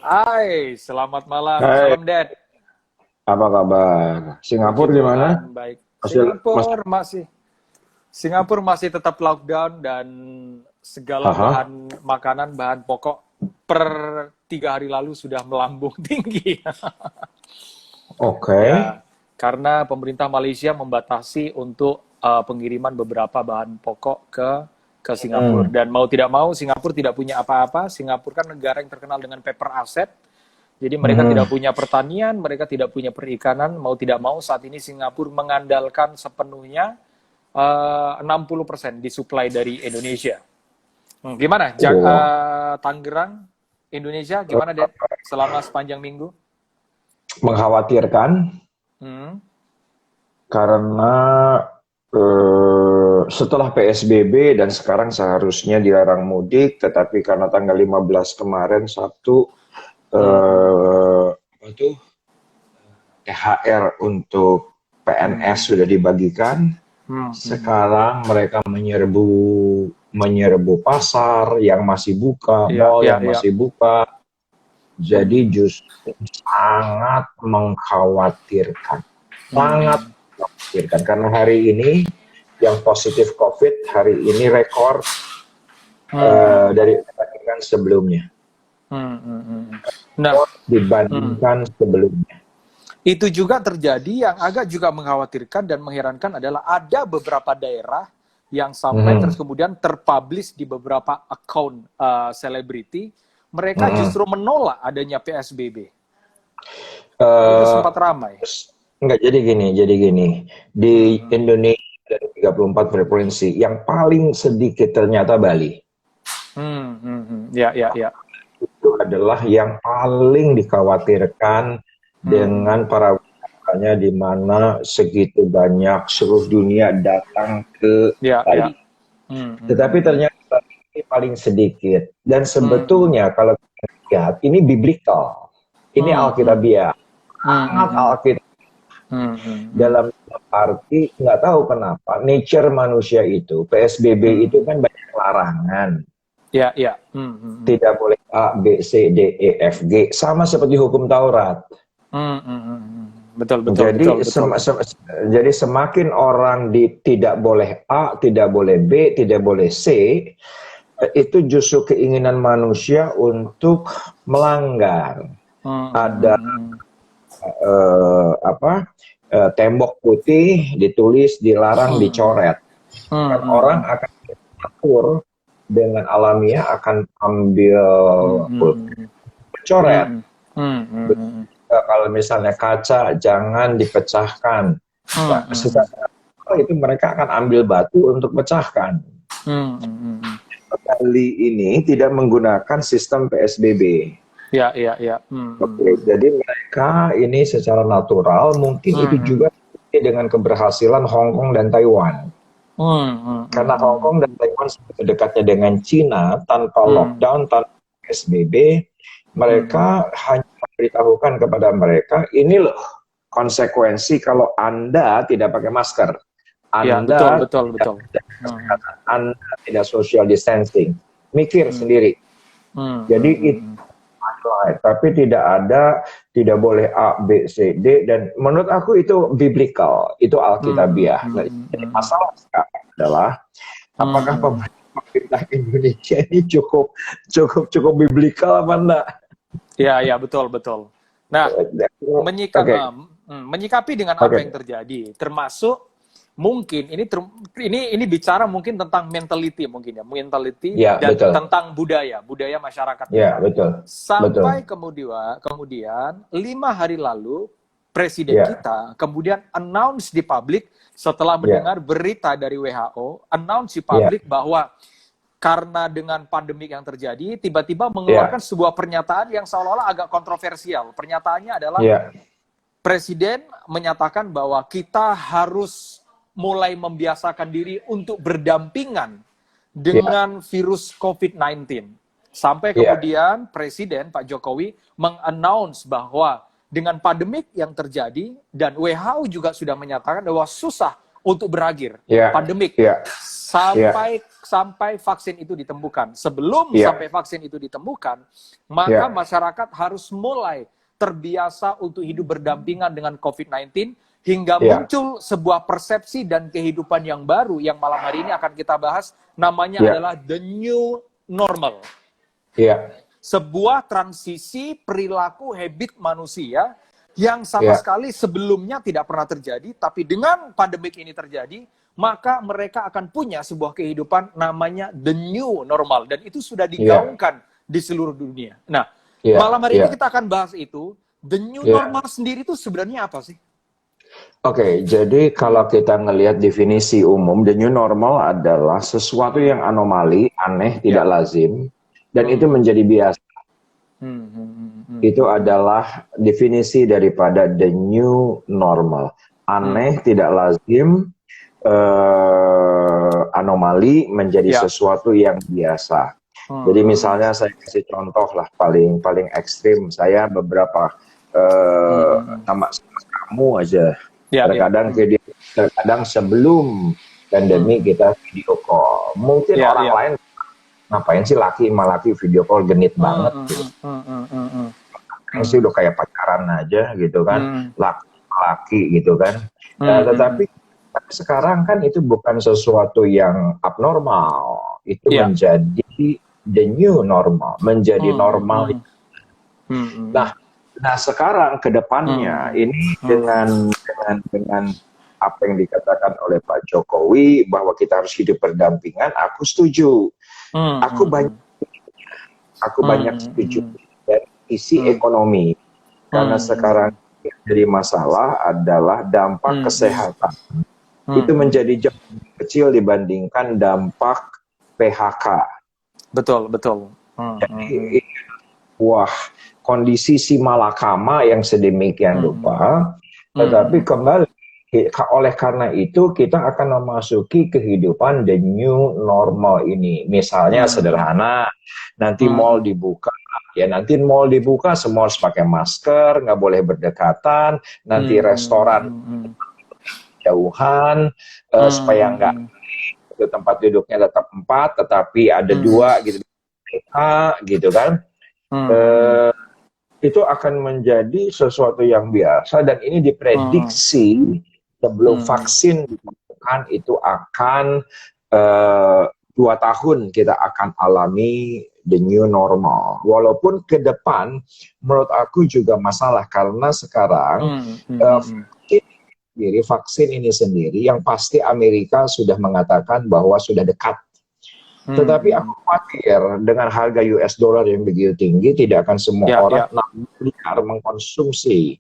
Hai, selamat malam. Hai, Salam, Dad. apa kabar? Puji Singapura gimana? Tuhan, baik. Masih, Singapura masih tetap lockdown dan segala haha, bahan makanan, bahan pokok per 3 hari lalu sudah melambung tinggi. oke. Ya, karena pemerintah Malaysia membatasi untuk pengiriman beberapa bahan pokok ke Singapura. Hmm, Dan mau tidak mau, Singapura tidak punya apa-apa. Singapura kan negara yang terkenal dengan paper asset. Jadi mereka tidak mhm. punya pertanian, mereka tidak punya perikanan, mau tidak mau saat ini Singapura mengandalkan sepenuhnya 60% disuplai dari Indonesia. Gimana? Wah, Tangerang, Indonesia, gimana, Dad? Selama sepanjang minggu? mengkhawatirkan Hmm, karena setelah PSBB dan sekarang seharusnya dilarang mudik, tetapi karena tanggal 15 kemarin Sabtu hmm, hmm, apa tuh THR untuk hmm, PNS sudah dibagikan. hmm. Sekarang mereka menyerbu pasar yang masih buka, Iya, mal iya, yang iya. masih buka. Jadi Hmm, justru sangat mengkhawatirkan, sangat hmm, mengkhawatirkan karena hari ini yang positif COVID hari ini rekor hmm, hmm, dari dibandingkan sebelumnya, hmm, hmm, hmm. Nah, hmm. dibandingkan sebelumnya. Itu juga terjadi yang agak juga mengkhawatirkan dan mengherankan adalah ada beberapa daerah yang sampai terus Mhm, kemudian terpublish di beberapa akun selebriti, mereka mhm. justru menolak adanya PSBB. Itu Eh, sempat ramai. Enggak, jadi gini, Hmm, di hmm, Indonesia dari 34 frekuensi, yang paling sedikit ternyata Bali. hmm, hmm, hmm. Ya, ya, ya. Itu adalah yang paling dikhawatirkan Hmm, dengan para wisatanya di mana segitu banyak seluruh dunia datang ke ya, ya. Bali. Hmm, hmm, Tetapi hmm, ternyata ini paling sedikit. Dan hmm, hmm, sebetulnya kalau kita lihat, ini biblical. Ini hmm, hmm, Alkitabiah. hmm, Sangat hmm, Alkitab. hmm, hmm, hmm, Dalam arti, nggak tahu kenapa, nature manusia itu, PSBB hmm, itu hmm. kan banyak larangan. Ya, ya. Hmm, hmm, hmm. Tidak boleh A, B, C, D, E, F, G. Sama seperti hukum Taurat. Hmm, hmm, hmm, hmm. Betul, betul, betul, Jadi betul. semakin orang tidak boleh A, tidak boleh B, tidak boleh C, itu justru keinginan manusia untuk melanggar. Hmm, hmm, Ada hmm, hmm. apa tembok putih ditulis dilarang Hmm, dicoret. hmm, Kan hmm, orang hmm. akan akur dengan alamiah akan ambil Hmm, hmm, pulpen hmm. coret. Hmm, hmm, hmm, hmm. Kalau misalnya kaca jangan dipecahkan. Hmm, Nah, hmm, hmm. secara itu mereka akan ambil batu untuk pecahkan. Hmm, hmm, hmm, hmm. Kali ini tidak menggunakan sistem PSBB. Ya, ya, ya. Hmm, hmm, Oke, hmm. jadi mereka ini secara natural mungkin itu Hmm, hmm. juga dengan keberhasilan Hong Kong dan Taiwan. Hmm, hmm, hmm, Karena Hong hmm. Kong dan Taiwan segitu dekatnya dengan Cina, tanpa Hmm, lockdown, tanpa PSBB, hmm. mereka hanya memberitahukan kepada mereka, ini loh konsekuensi kalau Anda tidak pakai masker, Ya, betul, Anda betul, tidak betul. jaga Hmm, kesehatan, Anda tidak social distancing. Mikir hmm, sendiri. hmm, Jadi hmm, itu hmm. tapi tidak ada, tidak boleh A, B, C, D, dan menurut aku itu biblical, itu Hmm, hmm, Alkitabiah. Nah, hmm, jadi hmm, hmm. masalah sekarang adalah Hmm, apakah hmm. pemerintah Indonesia ini cukup cukup cukup biblical apa enggak? Ya, ya, betul, betul. Nah, Oke, menyikapi dengan apa yang oke. terjadi, termasuk mungkin ini bicara mungkin tentang mentality mungkin ya, mentality Ya, dan betul. tentang budaya masyarakat Ya, kita. betul. Sampai Betul. kemudian 5 hari lalu presiden Ya, kita kemudian announce di publik setelah ya, mendengar berita dari WHO, announce di ya, publik bahwa karena dengan pandemik yang terjadi, tiba-tiba mengeluarkan ya, sebuah pernyataan yang seolah-olah agak kontroversial. Pernyataannya adalah ya, Presiden menyatakan bahwa kita harus mulai membiasakan diri untuk berdampingan ya, dengan virus COVID-19. Sampai ya, kemudian Presiden Pak Jokowi mengannounce bahwa dengan pandemik yang terjadi dan WHO juga sudah menyatakan bahwa susah untuk berakhir ya, pandemik. ya. sampai vaksin itu ditemukan. Sebelum Ya. sampai vaksin itu ditemukan, maka masyarakat harus mulai terbiasa untuk hidup berdampingan dengan COVID-19 hingga muncul sebuah persepsi dan kehidupan yang baru yang malam hari ini akan kita bahas, namanya adalah the new normal. Sebuah transisi perilaku habit manusia yang sama sekali sebelumnya tidak pernah terjadi, tapi dengan pandemik ini terjadi, maka mereka akan punya sebuah kehidupan namanya the new normal, dan itu sudah digaungkan di seluruh dunia. Nah, malam hari ini kita akan bahas itu. The new normal sendiri itu sebenarnya apa sih? Oke, jadi kalau kita ngelihat definisi umum, the new normal adalah sesuatu yang anomali, aneh, tidak lazim, dan itu menjadi biasa. Itu adalah definisi daripada the new normal. Aneh, tidak lazim, anomali menjadi sesuatu yang biasa. Jadi misalnya saya kasih contoh lah, paling ekstrim, saya beberapa sama kamu aja. Terkadang sebelum pandemi kita video call. Mungkin orang lain ngapain sih laki sama laki video call, genit banget gitu. Sih udah kayak pacaran aja gitu kan, laki gitu kan. Tetapi sekarang kan itu bukan sesuatu yang abnormal, itu menjadi the new normal, menjadi normal. Nah sekarang ke depannya ini dengan apa yang dikatakan oleh Pak Jokowi bahwa kita harus hidup berdampingan, aku setuju. Aku banyak setuju dari sisi ekonomi, karena sekarang yang jadi masalah adalah dampak kesehatan. Itu menjadi jauh lebih kecil dibandingkan dampak PHK. Betul. Jadi kondisi si malakama yang sedemikian rupa, tetapi kembali oleh karena itu kita akan memasuki kehidupan the new normal ini. Misalnya sederhana, nanti mall dibuka, nanti mall dibuka semua harus pakai masker, nggak boleh berdekatan, nanti restoran jauhan, supaya nggak tempat duduknya tetap 4, tetapi ada 2 gitu kan. Itu akan menjadi sesuatu yang biasa, dan ini diprediksi sebelum vaksin ditemukan itu akan 2 tahun kita akan alami the new normal. Walaupun ke depan menurut aku juga masalah, karena sekarang vaksin ini sendiri yang pasti Amerika sudah mengatakan bahwa sudah dekat. Tetapi aku khawatir dengan harga US dollar yang begitu tinggi, tidak akan semua orang benar mengkonsumsi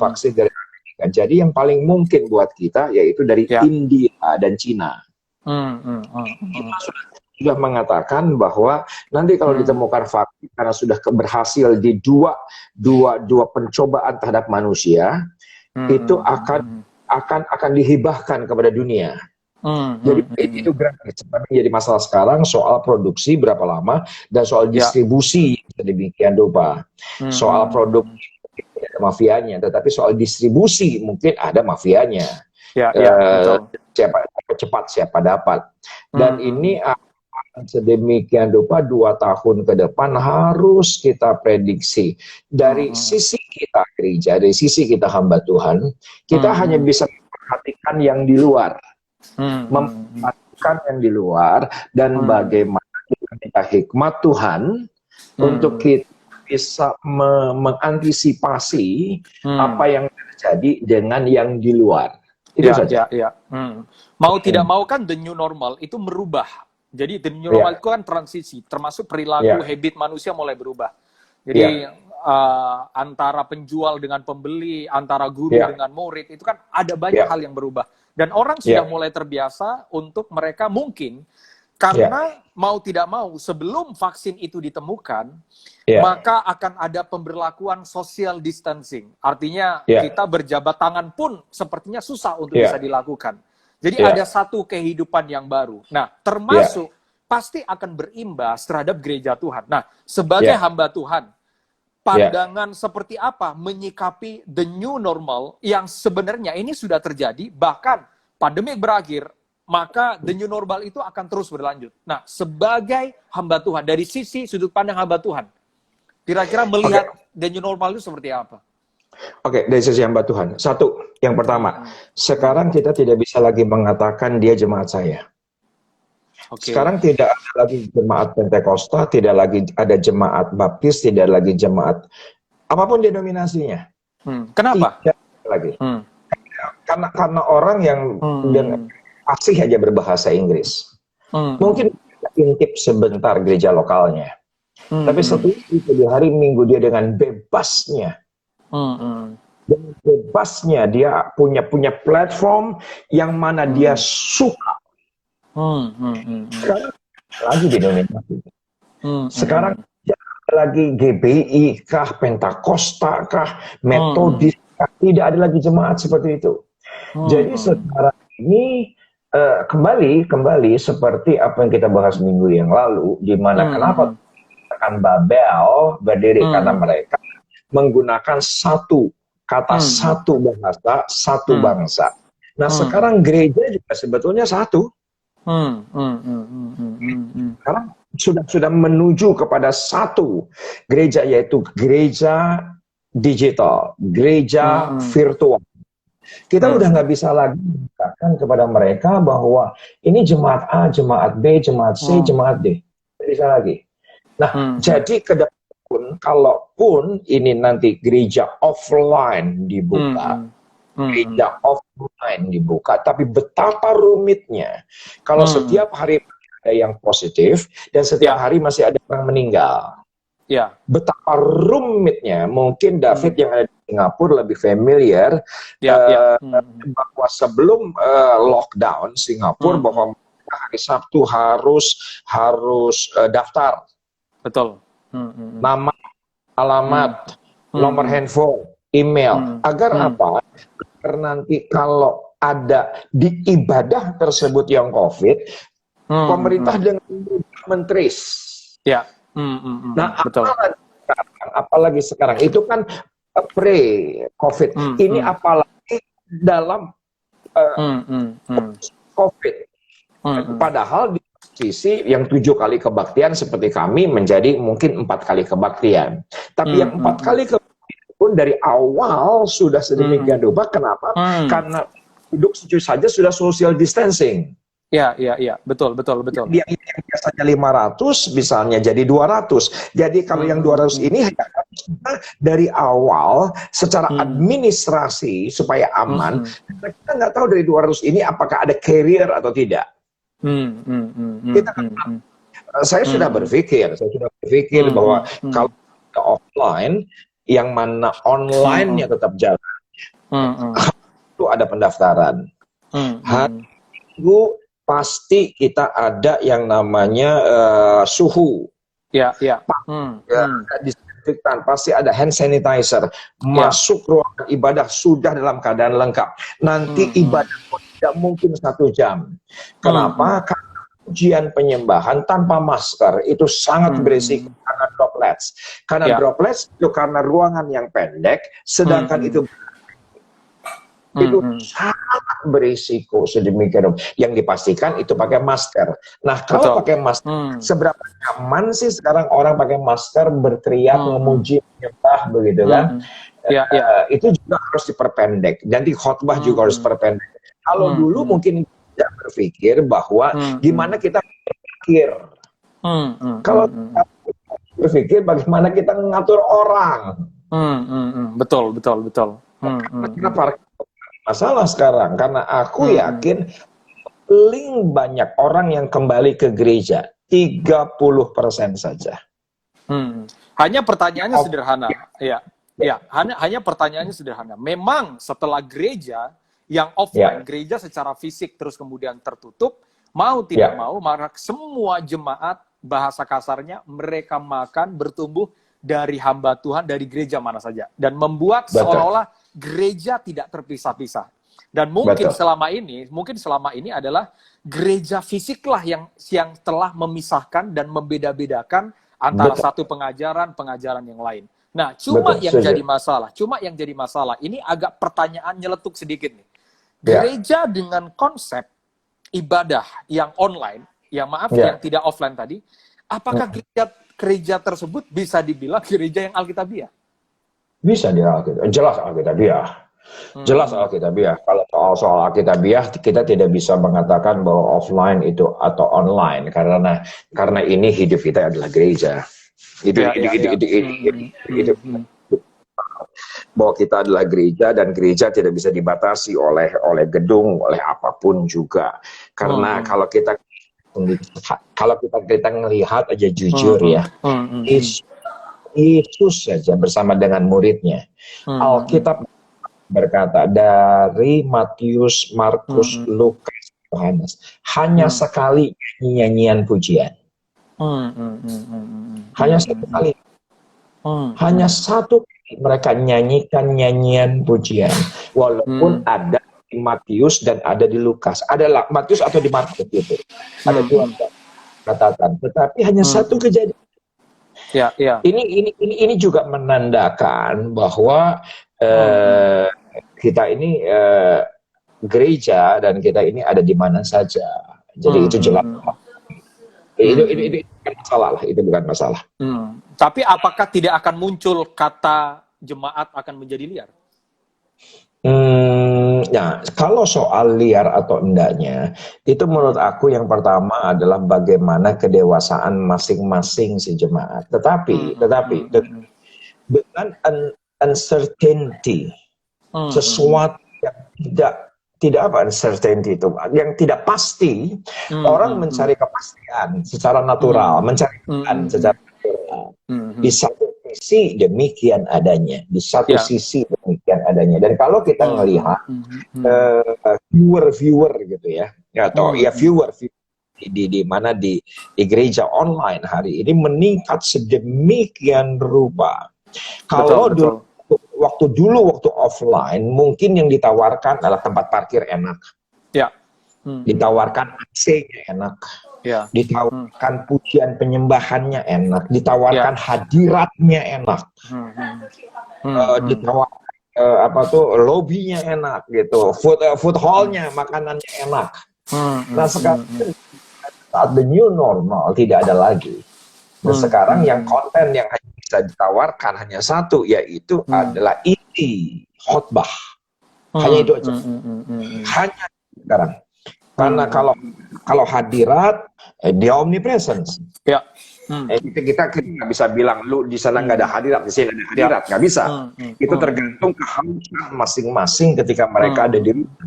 vaksin dari Amerika. Jadi yang paling mungkin buat kita yaitu dari India dan Cina. Kita sudah mengatakan bahwa nanti kalau ditemukan vaksin karena sudah berhasil di dua pencobaan terhadap manusia, itu akan dihibahkan kepada dunia. Jadi itu gratis. Jadi masalah sekarang soal produksi berapa lama dan soal distribusi sedemikian rupa. Soal produk ada mafianya, tetapi soal distribusi mungkin ada mafianya. Siapa cepat siapa dapat. Dan ini akan sedemikian rupa 2 tahun ke depan harus kita prediksi. Dari sisi kita gereja, dari sisi kita hamba Tuhan, kita hanya bisa memperhatikan yang di luar. Memperhatikan yang di luar dan bagaimana kita hikmat Tuhan untuk kita bisa mengantisipasi apa yang terjadi dengan yang di luar. Itu saja. Mau tidak mau kan the new normal itu merubah. Jadi the new normal itu kan transisi, termasuk perilaku habit manusia mulai berubah. Jadi antara penjual dengan pembeli, antara guru dengan murid, itu kan ada banyak hal yang berubah. Dan orang sudah mulai terbiasa untuk mereka mungkin, karena mau tidak mau, sebelum vaksin itu ditemukan, maka akan ada pemberlakuan social distancing. Artinya kita berjabat tangan pun sepertinya susah untuk bisa dilakukan. Jadi ada satu kehidupan yang baru. Nah, termasuk pasti akan berimbas terhadap gereja Tuhan. Nah, sebagai hamba Tuhan, pandangan seperti apa menyikapi the new normal yang sebenarnya ini sudah terjadi, bahkan pandemi berakhir, maka the new normal itu akan terus berlanjut. Nah, sebagai hamba Tuhan, dari sisi sudut pandang hamba Tuhan, kira-kira melihat the new normal itu seperti apa? Oke, dari sisi hamba Tuhan. Satu, yang pertama, sekarang kita tidak bisa lagi mengatakan dia jemaat saya. Sekarang tidak ada lagi jemaat Pentakosta, tidak lagi ada jemaat Baptis, tidak lagi jemaat apapun denominasinya. Kenapa? Tidak lagi. Karena orang yang fasih aja berbahasa Inggris. Mungkin intip sebentar gereja lokalnya. Tapi setelah itu di hari Minggu dia dengan bebasnya. Dengan bebasnya dia punya platform yang mana dia suka. Sekarang lagi denominasi. Sekarang lagi GBI kah, Pentakosta kah, Metodis kah, tidak ada lagi jemaat seperti itu. Jadi sekarang ini kembali seperti apa yang kita bahas minggu yang lalu, di mana kenapa akan Babel berdiri karena mereka menggunakan satu kata, satu bahasa, satu bangsa. Nah sekarang gereja juga sebetulnya satu. Sekarang sudah menuju kepada satu gereja, yaitu gereja digital, gereja virtual. Kita udah nggak bisa lagi mengatakan kepada mereka bahwa ini jemaat A, jemaat B, jemaat C, jemaat D. Tidak bisa lagi. Nah, jadi ke depan pun, kalaupun ini nanti gereja offline dibuka, gereja offline dibuka, tapi betapa rumitnya kalau setiap hari ada yang positif dan setiap hari masih ada orang meninggal. Betapa rumitnya. Mungkin David yang ada di Singapura lebih familiar bahwa sebelum lockdown Singapura bahwa hari Sabtu harus daftar. Betul. Nama, alamat, nomor handphone, email. Agar apa? Karena nanti kalau ada di ibadah tersebut yang COVID, pemerintah dengan mentris. Nah, betul. Apalagi sekarang itu kan pre-COVID. Ini apalagi dalam COVID. Padahal di sisi yang 7 kali kebaktian seperti kami menjadi mungkin 4 kali kebaktian. Tapi yang 4 kali kebaktian pun dari awal sudah sedemikian rupa. Kenapa? Karena duduk saja sudah social distancing. Betul. Yang biasanya 500 misalnya jadi 200. Jadi kalau yang 200 ini dari awal secara administrasi supaya aman, kita nggak tahu dari 200 ini apakah ada carrier atau tidak. Saya sudah berpikir bahwa kalau offline, yang mana online-nya tetap jalan, itu ada pendaftaran. Hari Minggu pasti kita ada yang namanya suhu. Disinfektan, pasti ada hand sanitizer. Masuk ruangan ibadah sudah dalam keadaan lengkap. Nanti ibadah pun tidak mungkin 1 jam. Kenapa? Karena ujian penyembahan tanpa masker itu sangat berisiko karena droplets. Karena droplets itu karena ruangan yang pendek, sedangkan itu sangat berisiko sedemikian. Yang dipastikan itu pakai masker. Nah, kalau pakai masker, seberapa nyaman sih sekarang orang pakai masker berteriak memuji menyembah begitu kan? Itu juga harus diperpendek. Dan di khotbah juga harus diperpendek. Kalau dulu mungkin tidak berpikir bahwa gimana kita berpikir. Kalau kita berpikir bagaimana kita mengatur orang. Betul. Kenapa masalah sekarang? Karena aku yakin paling banyak orang yang kembali ke gereja 30% saja. Hanya pertanyaannya sederhana. Hanya pertanyaannya sederhana. Memang setelah gereja yang offline, gereja secara fisik terus kemudian tertutup, mau tidak mau, maka semua jemaat, bahasa kasarnya, mereka makan, bertumbuh dari hamba Tuhan, dari gereja mana saja. Dan membuat seolah-olah gereja tidak terpisah-pisah. Dan mungkin selama ini adalah gereja fisiklah yang telah memisahkan dan membeda-bedakan antara satu pengajaran yang lain. Nah, cuma yang jadi masalah, ini agak pertanyaan nyeletuk sedikit nih. Gereja dengan konsep ibadah yang online, yang maaf yang tidak offline tadi, apakah gereja tersebut bisa dibilang gereja yang Alkitabiah? Bisa dia Alkitabiah, jelas Alkitabiah. Jelas Alkitabiah. Kalau soal Alkitabiah kita tidak bisa mengatakan bahwa offline itu atau online karena ini hidup kita adalah gereja. Itu bahwa kita adalah gereja dan gereja tidak bisa dibatasi oleh gedung, oleh apapun juga. Karena kalau kita melihat aja jujur ya, Yesus saja bersama dengan muridnya. Alkitab berkata dari Matius, Markus, Lukas, Yohanes hanya sekali nyanyian pujian. Hanya satu kali. Hanya satu kali mereka nyanyikan nyanyian pujian. Walaupun ada di Matius dan ada di Lukas. Ada Matius atau di Markus gitu. Ada dua catatan. Tetapi hanya satu kejadian. Ini juga menandakan bahwa kita ini gereja dan kita ini ada di mana saja. Jadi itu jelas. Itu bukan masalah lah. Itu bukan masalah. Tapi apakah tidak akan muncul kata jemaat akan menjadi liar? Nah, kalau soal liar atau endaknya, itu menurut aku yang pertama adalah bagaimana kedewasaan masing-masing si jemaat. Tetapi dengan uncertainty, sesuatu yang tidak apa uncertainty itu, yang tidak pasti, orang mencari kepastian secara natural, mencari kepastian secara natural. Di satu sisi demikian adanya, di satu sisi demikian adanya. Dan kalau kita melihat viewer gitu ya, atau viewer di mana di gereja online hari ini meningkat sedemikian rupa. Kalau waktu offline mungkin yang ditawarkan adalah tempat parkir enak, ditawarkan AC-nya enak, ditawarkan pujian penyembahannya enak, ditawarkan hadiratnya enak, ditawarkan lobbynya enak gitu, food hall-nya makanannya enak. Nah sekarang saat the new normal tidak ada lagi. Dan sekarang yang konten yang bisa ditawarkan hanya satu, yaitu adalah inti khotbah. Hanya itu aja. Hanya sekarang. Karena kalau hadirat, dia omnipresence. Kita nggak bisa bilang lu di sana nggak ada hadirat, di sini ada hadirat, nggak bisa. Itu tergantung kehausan masing-masing ketika mereka ada di rumah.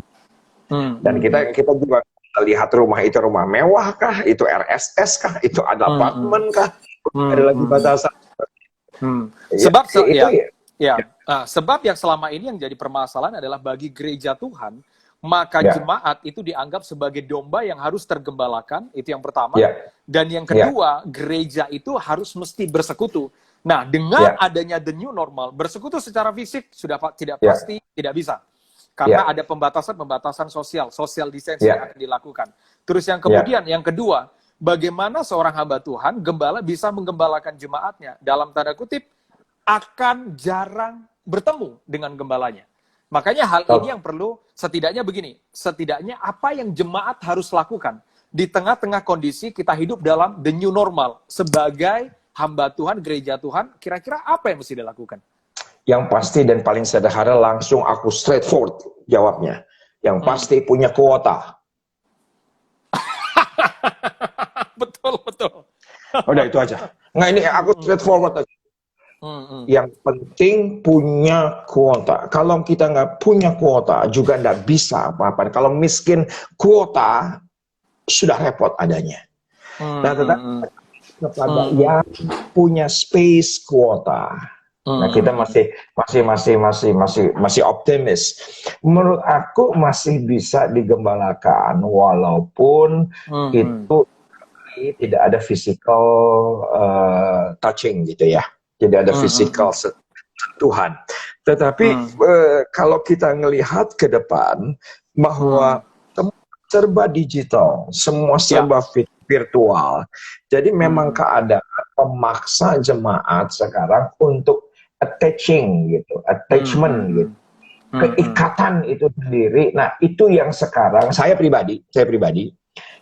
Dan kita juga lihat rumah itu rumah mewah kah, itu RSS kah, itu ada apartemen kah, ada lagi batasan. Sebab yang selama ini yang jadi permasalahan adalah bagi gereja Tuhan, maka jemaat itu dianggap sebagai domba yang harus tergembalakan, itu yang pertama. Dan yang kedua, gereja itu harus mesti bersekutu. Nah, dengan adanya the new normal, bersekutu secara fisik sudah tidak pasti tidak bisa. Karena ada pembatasan social distancing yang akan dilakukan. Terus yang kemudian, yang kedua, bagaimana seorang hamba Tuhan, gembala bisa menggembalakan jemaatnya, dalam tanda kutip, akan jarang bertemu dengan gembalanya. Makanya hal ini yang perlu, setidaknya begini, setidaknya apa yang jemaat harus lakukan, di tengah-tengah kondisi kita hidup dalam the new normal, sebagai hamba Tuhan, gereja Tuhan, kira-kira apa yang mesti dilakukan? Yang pasti dan paling sederhana, langsung aku straightforward jawabnya. Yang pasti punya kuota. Betul. Udah itu aja. Nggak, ini aku straightforward aja. Yang penting punya kuota. Kalau kita nggak punya kuota, juga nggak bisa apa-apa. Kalau miskin kuota, sudah repot adanya. Nah, tetapi kepada yang punya space kuota. Nah, kita masih optimis. Menurut aku masih bisa digembalakan walaupun itu tidak ada physical touching gitu ya. Tidak ada physical sentuhan. Tetapi kalau kita ngelihat ke depan bahwa serba digital, semua serba virtual. Jadi memang keadaan memaksa jemaat sekarang untuk attachment gitu, keikatan itu sendiri. Nah, itu yang sekarang saya pribadi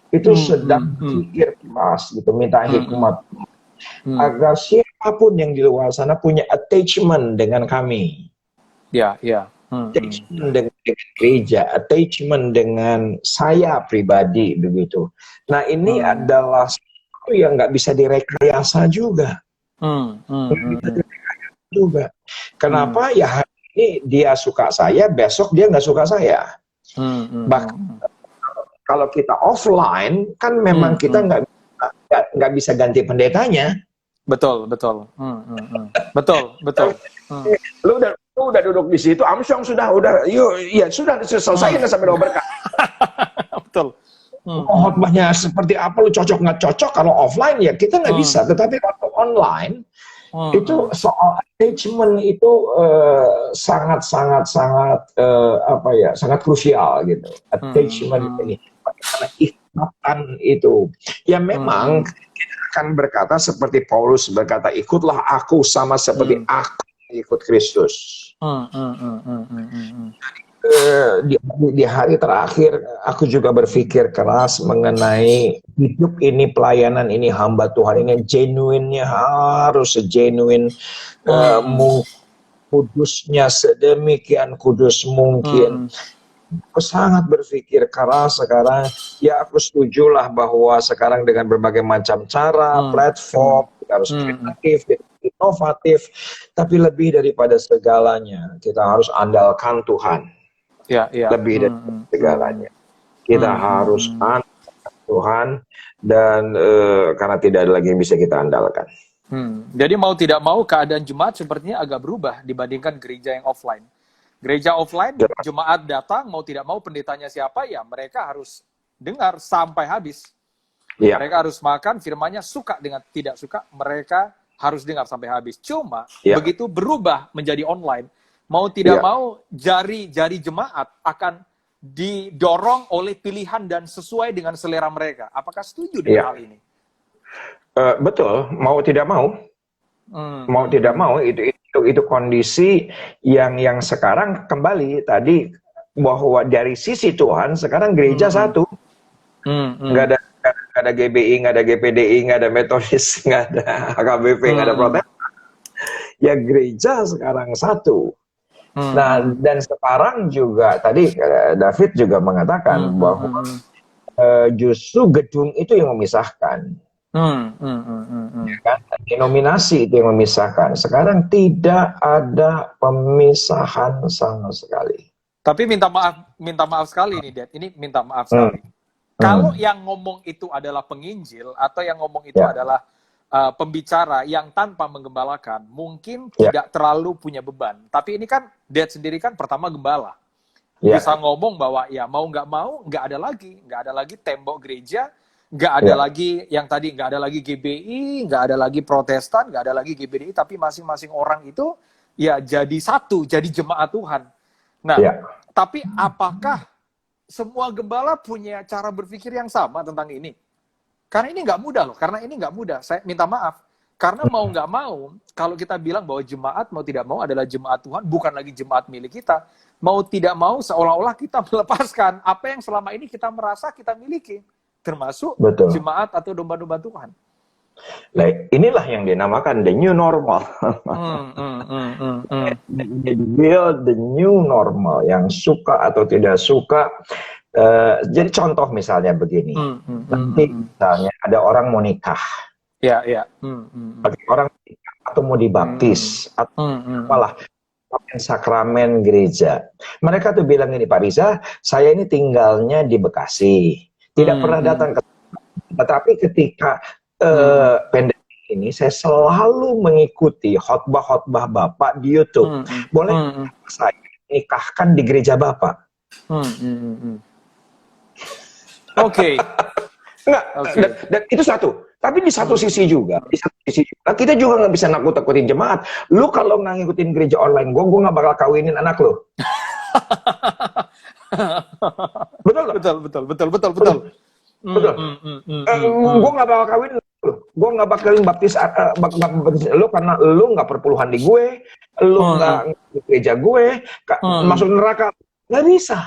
itu sedang berpikir keras gitu, minta hikmat agar siapapun yang di luar sana punya attachment dengan kami. Attachment dengan gereja, attachment dengan saya pribadi begitu. Nah ini adalah sesuatu yang nggak bisa direkayasa juga. Kenapa? Ya hari ini dia suka saya, besok dia nggak suka saya. Bahkan kalau kita offline kan memang kita nggak bisa ganti pendetanya. Betul. Lu udah duduk di situ, Armstrong sudah selesai sampai doa berkat. Betul. Khotbahnya seperti apa, lu cocok nggak cocok? Kalau offline ya kita nggak bisa, tetapi kalau online itu soal attachment itu sangat krusial gitu. Attachment ini, bagaimana ikatan itu. Ya memang kita akan berkata seperti Paulus berkata, ikutlah aku sama seperti aku ikut Kristus. Di hari terakhir aku juga berpikir keras mengenai hidup ini, pelayanan ini, hamba Tuhan ini genuine-nya harus genuine, kudusnya sedemikian kudus mungkin. Aku sangat berpikir keras sekarang. Ya aku setujulah bahwa sekarang dengan berbagai macam cara, platform, kita harus kreatif, inovatif, tapi lebih daripada segalanya kita harus andalkan Tuhan. Lebih dari segalanya kita harus andalkan Tuhan, dan karena tidak ada lagi yang bisa kita andalkan. Jadi mau tidak mau keadaan jemaat sepertinya agak berubah dibandingkan gereja yang offline. Gereja offline, jemaat datang mau tidak mau pendetanya siapa, ya mereka harus dengar sampai habis. Mereka harus makan firman-Nya, suka dengan tidak suka, mereka harus dengar sampai habis. Cuma begitu berubah menjadi online, mau tidak mau jari jemaat akan didorong oleh pilihan dan sesuai dengan selera mereka. Apakah setuju dengan hal ini? Betul, mau tidak mau. Mau tidak mau itu kondisi yang sekarang kembali tadi, bahwa dari sisi Tuhan sekarang gereja satu. Nggak ada GBI, nggak ada GPDI, nggak ada Metodis, nggak ada HKBP, nggak ada Protestan. Ya gereja sekarang satu. Nah, dan sekarang juga tadi David juga mengatakan bahwa justru gedung itu yang memisahkan. Kan? Denominasi itu yang memisahkan. Sekarang tidak ada pemisahan sama sekali. Tapi minta maaf sekali nih, Dad. Ini minta maaf sekali. Kalau yang ngomong itu adalah penginjil atau yang ngomong itu adalah pembicara yang tanpa menggembalakan, mungkin tidak terlalu punya beban. Tapi ini kan Dad sendiri kan pertama gembala. Bisa ngomong bahwa ya mau nggak ada lagi tembok gereja, nggak ada lagi yang tadi, nggak ada lagi GBI, nggak ada lagi Protestan, nggak ada lagi GBDI, tapi masing-masing orang itu ya jadi satu, jadi jemaat Tuhan. Nah, tapi apakah semua gembala punya cara berpikir yang sama tentang ini? Karena ini nggak mudah loh, saya minta maaf. Karena mau nggak mau, kalau kita bilang bahwa jemaat mau tidak mau adalah jemaat Tuhan, bukan lagi jemaat milik kita. Mau tidak mau seolah-olah kita melepaskan apa yang selama ini kita merasa kita miliki. Termasuk jemaat atau domba-domba Tuhan. Nah, inilah yang dinamakan the new normal. Build the new normal, yang suka atau tidak suka. Jadi contoh misalnya begini, nanti misalnya ada orang mau nikah, bagi orang atau mau dibaptis, atau malah sakramen gereja. Mereka tuh bilang ini, Pak Riza, saya ini tinggalnya di Bekasi. Tidak pernah datang ke, tetapi ketika pandemi ini saya selalu mengikuti khotbah-khotbah Bapak di YouTube. Boleh saya nikahkan di gereja Bapak? Oke. Dan itu satu. Tapi di satu sisi juga, kita juga nggak bisa nakut-nakutin jemaat. Lu kalau nggak ngikutin gereja online, gue nggak bakal kawinin anak lu. Betul. Gue nggak bakal kawin lu. Gue nggak bakalin baptis lu karena lu nggak perpuluhan di gue, lu nggak gereja gue, masuk neraka. Nggak bisa.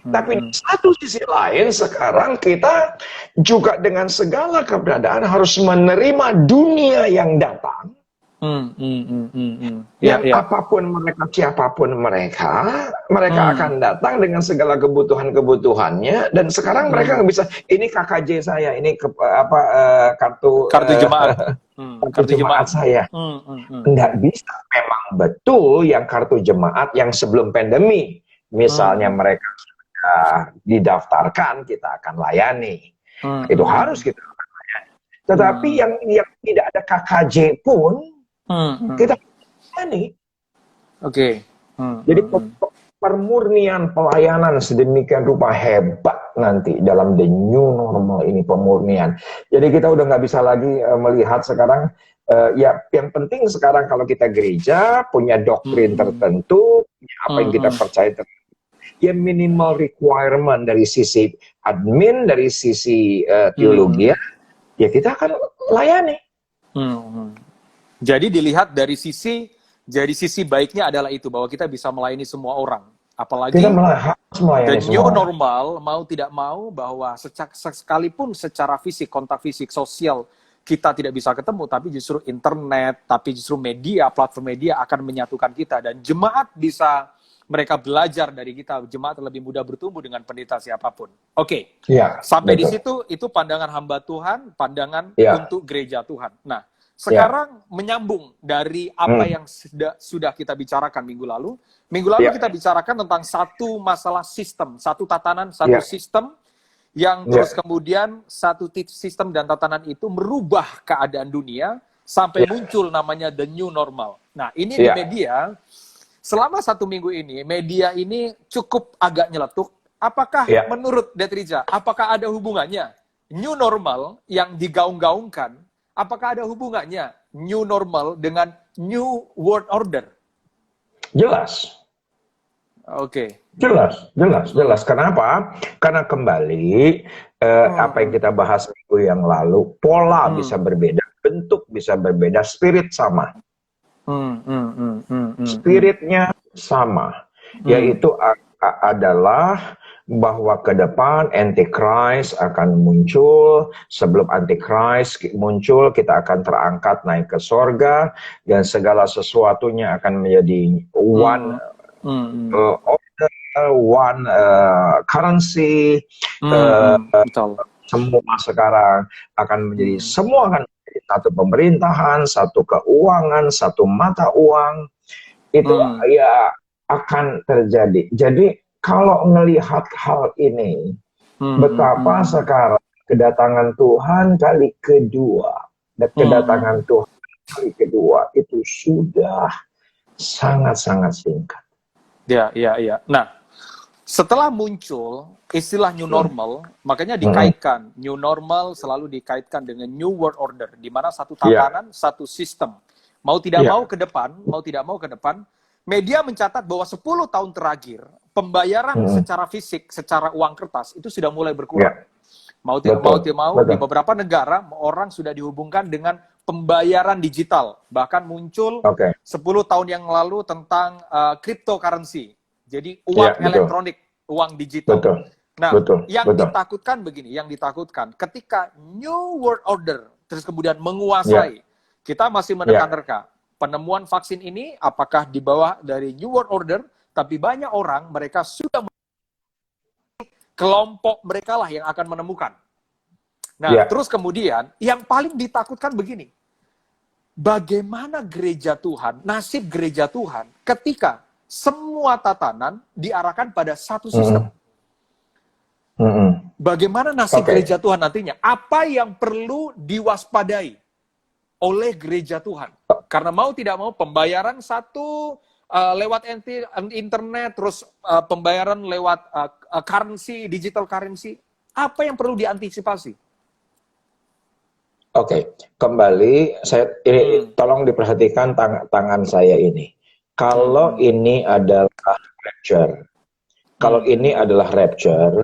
Tapi di satu sisi lain sekarang kita juga dengan segala keberadaan harus menerima dunia yang datang. Yang apapun mereka, siapapun mereka akan datang dengan segala kebutuhannya. Dan sekarang mereka nggak bisa, ini KKJ saya, ini kartu jemaat. Kartu jemaat saya. Nggak bisa. Memang betul yang kartu jemaat yang sebelum pandemi. Misalnya mereka sudah didaftarkan, kita akan layani. Itu harus kita layani. Tetapi yang tidak ada KKJ pun, kita layani. Oke. Jadi permurnian pelayanan sedemikian rupa hebat nanti dalam the new normal ini, pemurnian. Jadi kita udah nggak bisa lagi melihat sekarang, ya yang penting sekarang kalau kita gereja punya doktrin tertentu, apa yang kita percaya tertentu, ya minimal requirement dari sisi admin, dari sisi teologi, ya kita akan layani. Jadi dilihat dari sisi baiknya adalah itu, bahwa kita bisa melayani semua orang. Apalagi kita harus melayani the new normal, mau tidak mau, bahwa sekalipun secara fisik, kontak fisik, sosial, kita tidak bisa ketemu, tapi justru internet, tapi justru media, platform media akan menyatukan kita. Dan jemaat bisa, mereka belajar dari kita, jemaat lebih mudah bertumbuh dengan pendeta siapapun. Oke. Sampai di situ, itu pandangan hamba Tuhan, pandangan untuk gereja Tuhan. Nah, sekarang menyambung dari apa yang sudah kita bicarakan minggu lalu. Minggu lalu kita bicarakan tentang satu masalah sistem, satu tatanan, satu sistem yang terus kemudian satu sistem dan tatanan itu merubah keadaan dunia sampai muncul namanya the new normal. Nah, ini di media, selama 1 minggu ini, media ini cukup agak nyeletuk. Apakah menurut Detrija, apakah ada hubungannya new normal yang digaung-gaungkan, apakah ada hubungannya new normal dengan new world order? Jelas. Oke. Jelas. Kenapa? Karena kembali apa yang kita bahas minggu yang lalu, pola bisa berbeda, bentuk bisa berbeda, spirit sama. Spiritnya sama, yaitu adalah bahwa ke depan Antichrist akan muncul. Sebelum Antichrist muncul, kita akan terangkat naik ke sorga, dan segala sesuatunya akan menjadi one order, one currency. Semua sekarang akan menjadi, semua akan menjadi satu pemerintahan, satu keuangan, satu mata uang. Itu ya akan terjadi. Jadi kalau melihat hal ini, betapa sekarang kedatangan Tuhan kali kedua, dan kedatangan Tuhan kali kedua itu sudah sangat-sangat singkat. Ya. Nah, setelah muncul istilah new normal, makanya dikaitkan, new normal selalu dikaitkan dengan new world order, di mana satu tatanan, satu sistem. Mau tidak mau ke depan, media mencatat bahwa 10 tahun terakhir, pembayaran secara fisik, secara uang kertas, itu sudah mulai berkurang. Mau tidak mau, di beberapa negara, orang sudah dihubungkan dengan pembayaran digital. Bahkan muncul 10 tahun yang lalu tentang cryptocurrency. Jadi uang elektronik, uang digital. Yang ditakutkan begini, ketika New World Order terus kemudian menguasai, kita masih menerka-nerka. Penemuan vaksin ini apakah di bawah dari New World Order, tapi banyak orang mereka sudah kelompok mereka lah yang akan menemukan. Nah, terus kemudian yang paling ditakutkan begini. Bagaimana gereja Tuhan, nasib gereja Tuhan ketika semua tatanan diarahkan pada satu sistem? Bagaimana nasib gereja Tuhan nantinya? Apa yang perlu diwaspadai oleh gereja Tuhan? Karena mau tidak mau pembayaran satu lewat internet, terus pembayaran lewat currency, digital currency. Apa yang perlu diantisipasi? Kembali, tolong diperhatikan tangan saya ini. Kalau ini adalah rapture,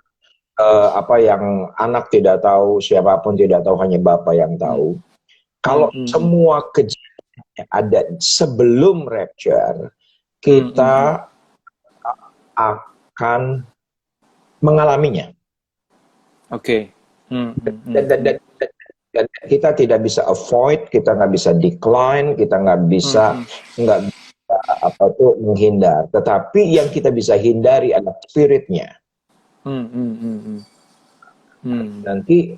apa yang anak tidak tahu, siapapun tidak tahu, hanya Bapa yang tahu. Kalau semua kejadian ada sebelum rapture, kita akan mengalaminya. Oke. Dan kita tidak bisa avoid, kita nggak bisa decline, kita nggak bisa menghindar. Tetapi yang kita bisa hindari adalah spiritnya. Nanti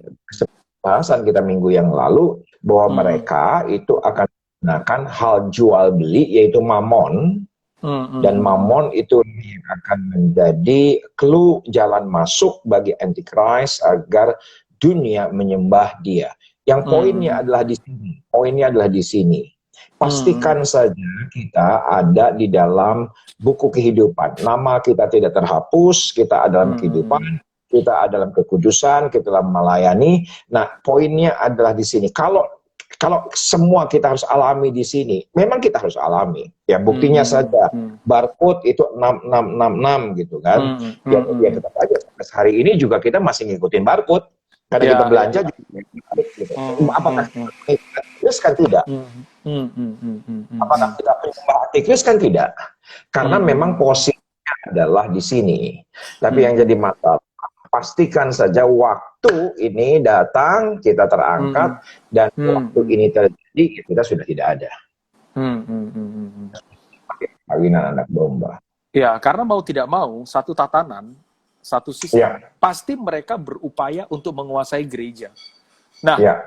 bahasan kita minggu yang lalu bahwa mereka itu akan menggunakan hal jual beli, yaitu mamon. Dan mamon itu akan menjadi clue jalan masuk bagi Antichrist agar dunia menyembah dia. Yang poinnya adalah di sini. Poinnya adalah di sini. Pastikan saja kita ada di dalam buku kehidupan. Nama kita tidak terhapus, kita ada dalam kehidupan, kita ada dalam kekudusan, kita dalam melayani. Nah, poinnya adalah di sini. Kalau semua kita harus alami di sini, memang kita harus alami. Ya, buktinya saja barcode itu 6666 gitu kan. Ya tetap aja sampai hari ini juga kita masih ngikutin barcode. Karena kita belanja juga gitu. Apakah antikris kan tidak? Apakah kita penyembah antikris kan tidak? Karena memang posisinya adalah di sini. Tapi yang jadi masalah, pastikan saja waktu ini datang, kita terangkat, dan waktu ini terjadi, kita sudah tidak ada. Kawinan anak domba. Ya, karena mau tidak mau, satu tatanan, satu sistem, pasti mereka berupaya untuk menguasai gereja. Nah,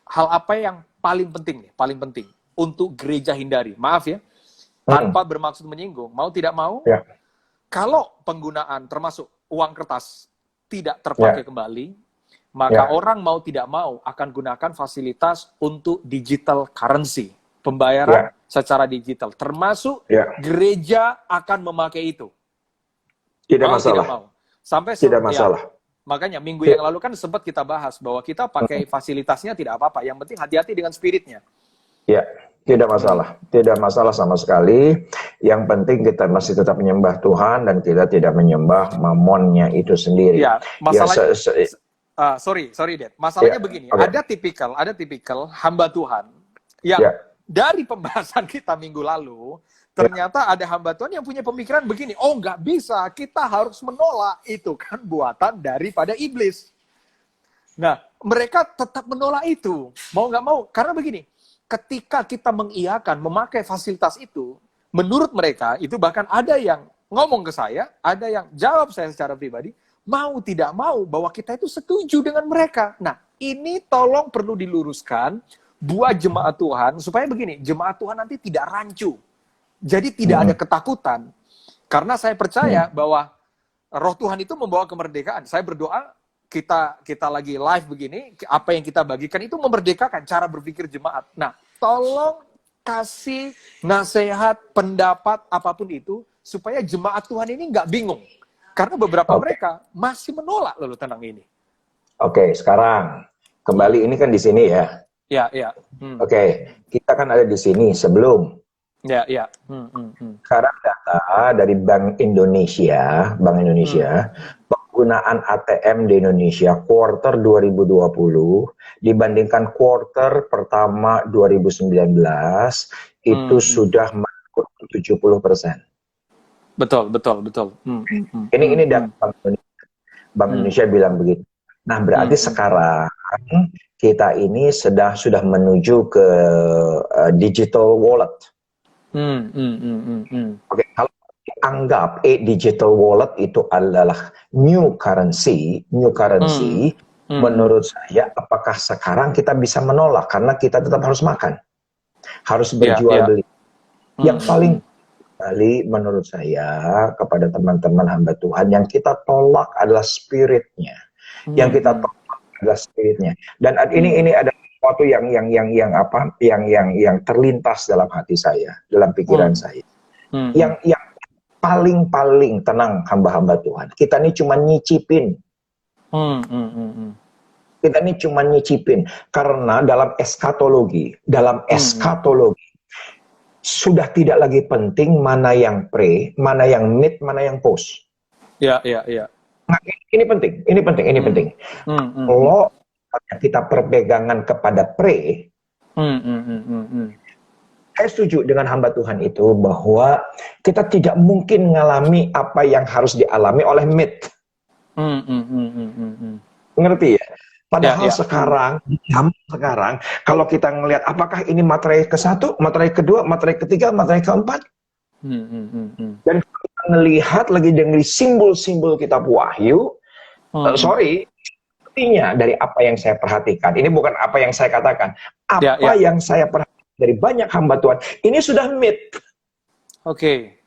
hal apa yang paling penting nih, paling penting untuk gereja hindari? Maaf ya, tanpa bermaksud menyinggung, mau tidak mau, kalau penggunaan termasuk uang kertas tidak terpakai kembali, maka orang mau tidak mau akan gunakan fasilitas untuk digital currency, pembayaran secara digital, termasuk gereja akan memakai itu. Tidak masalah. Tidak mau. Sampai tidak masalah. Makanya minggu yang lalu kan sempat kita bahas bahwa kita pakai fasilitasnya tidak apa-apa. Yang penting hati-hati dengan spiritnya. Ya, tidak masalah. Tidak masalah sama sekali. Yang penting kita masih tetap menyembah Tuhan dan kita tidak menyembah mamonnya itu sendiri. Ya, masalahnya sorry Dad. Masalahnya begini, ada tipikal hamba Tuhan yang dari pembahasan kita minggu lalu, ternyata ada hamba Tuhan yang punya pemikiran begini, oh nggak bisa, kita harus menolak, itu kan buatan daripada iblis. Nah, mereka tetap menolak itu, mau nggak mau, karena begini, ketika kita mengiyakan, memakai fasilitas itu, menurut mereka, itu bahkan ada yang ngomong ke saya, ada yang jawab saya secara pribadi, mau tidak mau, bahwa kita itu setuju dengan mereka. Nah, ini tolong perlu diluruskan, buat jemaat Tuhan, supaya begini, jemaat Tuhan nanti tidak rancu. Jadi tidak ada ketakutan. Karena saya percaya bahwa roh Tuhan itu membawa kemerdekaan. Saya berdoa kita lagi live begini, apa yang kita bagikan itu memerdekakan cara berpikir jemaat. Nah, tolong kasih nasihat, pendapat, apapun itu, supaya jemaat Tuhan ini nggak bingung. Karena beberapa mereka masih menolak lalu tentang ini. Oke, sekarang kembali ini kan di sini ya. Ya. Oke, kita kan ada di sini sebelum. Ya. Sekarang data dari Bank Indonesia, penggunaan ATM di Indonesia quarter 2020 dibandingkan quarter pertama 2019 itu sudah menurun 70%. Betul. Ini data Bank Indonesia. Bank Indonesia bilang begitu. Nah, berarti sekarang kita ini sudah menuju ke digital wallet. Oke, kalau dianggap digital wallet itu adalah new currency, menurut saya, apakah sekarang kita bisa menolak karena kita tetap harus makan, harus berjual beli. Yang paling kali menurut saya kepada teman-teman hamba Tuhan, yang kita tolak adalah spiritnya, yang kita tolak adalah spiritnya. Dan ini ada sesuatu yang terlintas dalam hati saya, dalam pikiran saya. Yang paling tenang hamba-hamba Tuhan. Kita ini cuma nyicipin. Kita ini cuma nyicipin karena dalam eskatologi sudah tidak lagi penting mana yang pre, mana yang mid, mana yang post. Ya. Nah, ini penting. Kalau kita perpegangan kepada pre, Saya setuju dengan hamba Tuhan itu bahwa kita tidak mungkin mengalami apa yang harus dialami oleh myth. Ngerti ya? Padahal sekarang, di zaman sekarang, kalau kita ngelihat apakah ini materai ke-1, materai kedua, materai ketiga, materai keempat. Dan kita ngelihat lagi dari simbol-simbol kitab Wahyu, sorry, artinya dari apa yang saya perhatikan, ini bukan apa yang saya katakan, apa yang saya perhatikan dari banyak hamba Tuhan, ini sudah myth. Oke.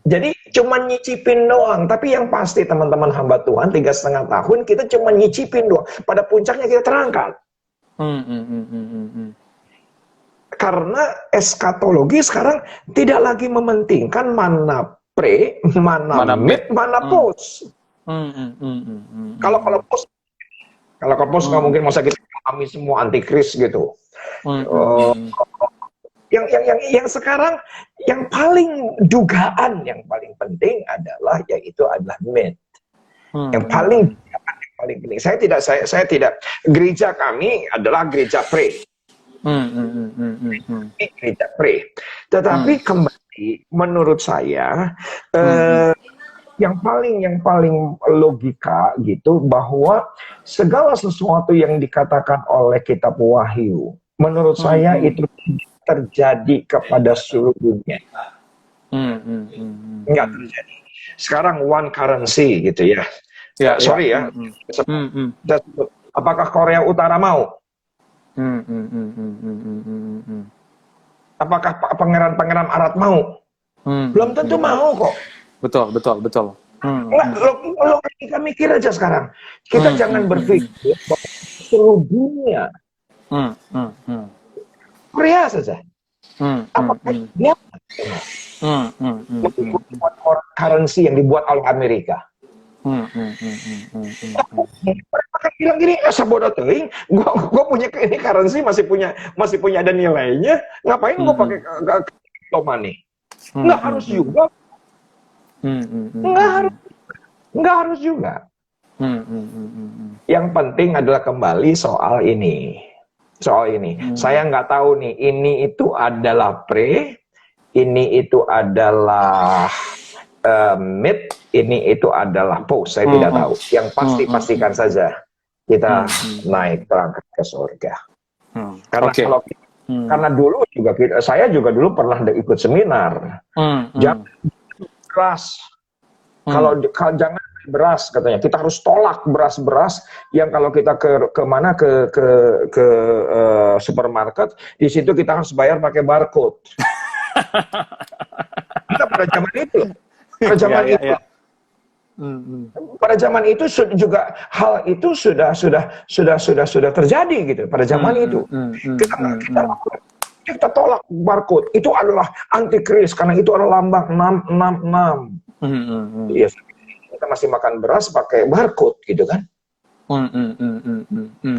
Jadi cuma nyicipin doang, tapi yang pasti teman-teman hamba Tuhan 3,5 tahun kita cuma nyicipin doang. Pada puncaknya kita terangkat. Karena eskatologi sekarang tidak lagi mementingkan mana pre, mana mid, mana post. Kalau post nggak mungkin masa kita alami semua antikris gitu. Yang sekarang yang paling dugaan yang paling penting adalah mid. Yang paling penting. Saya tidak, gereja kami adalah gereja pre. Gereja pre. Tetapi kembali menurut saya yang paling logika gitu bahwa segala sesuatu yang dikatakan oleh kitab Wahyu menurut saya itu terjadi kepada seluruh dunia. Enggak terjadi. Sekarang one currency gitu ya. Sorry ya. Apakah Korea Utara mau? Apakah pangeran-pangeran Arab mau? Belum tentu mau kok. Betul. Kita mikir aja sekarang. Kita jangan berpikir bahwa seluruh dunia. Korea saja. Apakah dia membuat currency yang dibuat oleh Amerika? Mereka bilang gini, sabodo teuing, gua punya ini currency masih punya ada nilainya, ngapain gua pakai crypto money? Nggak harus juga. Nggak harus juga. Yang penting adalah kembali soal ini. Saya nggak tahu nih, ini itu adalah pre, ini itu adalah mid, ini itu adalah post. Saya tidak tahu. Yang pasti pastikan saja kita naik terangkat ke surga. Karena karena dulu juga saya juga dulu pernah ikut seminar. Jangan beras. Kalau jangan beras katanya, kita harus tolak beras yang kalau kita ke supermarket, di situ kita harus bayar pakai barcode. Kita pada zaman itu, pada zaman itu juga hal itu sudah terjadi gitu pada zaman itu. Kita tolak barcode, itu adalah antikris karena itu adalah lambang 666. Iya. Kita masih makan beras pakai barcode gitu kan.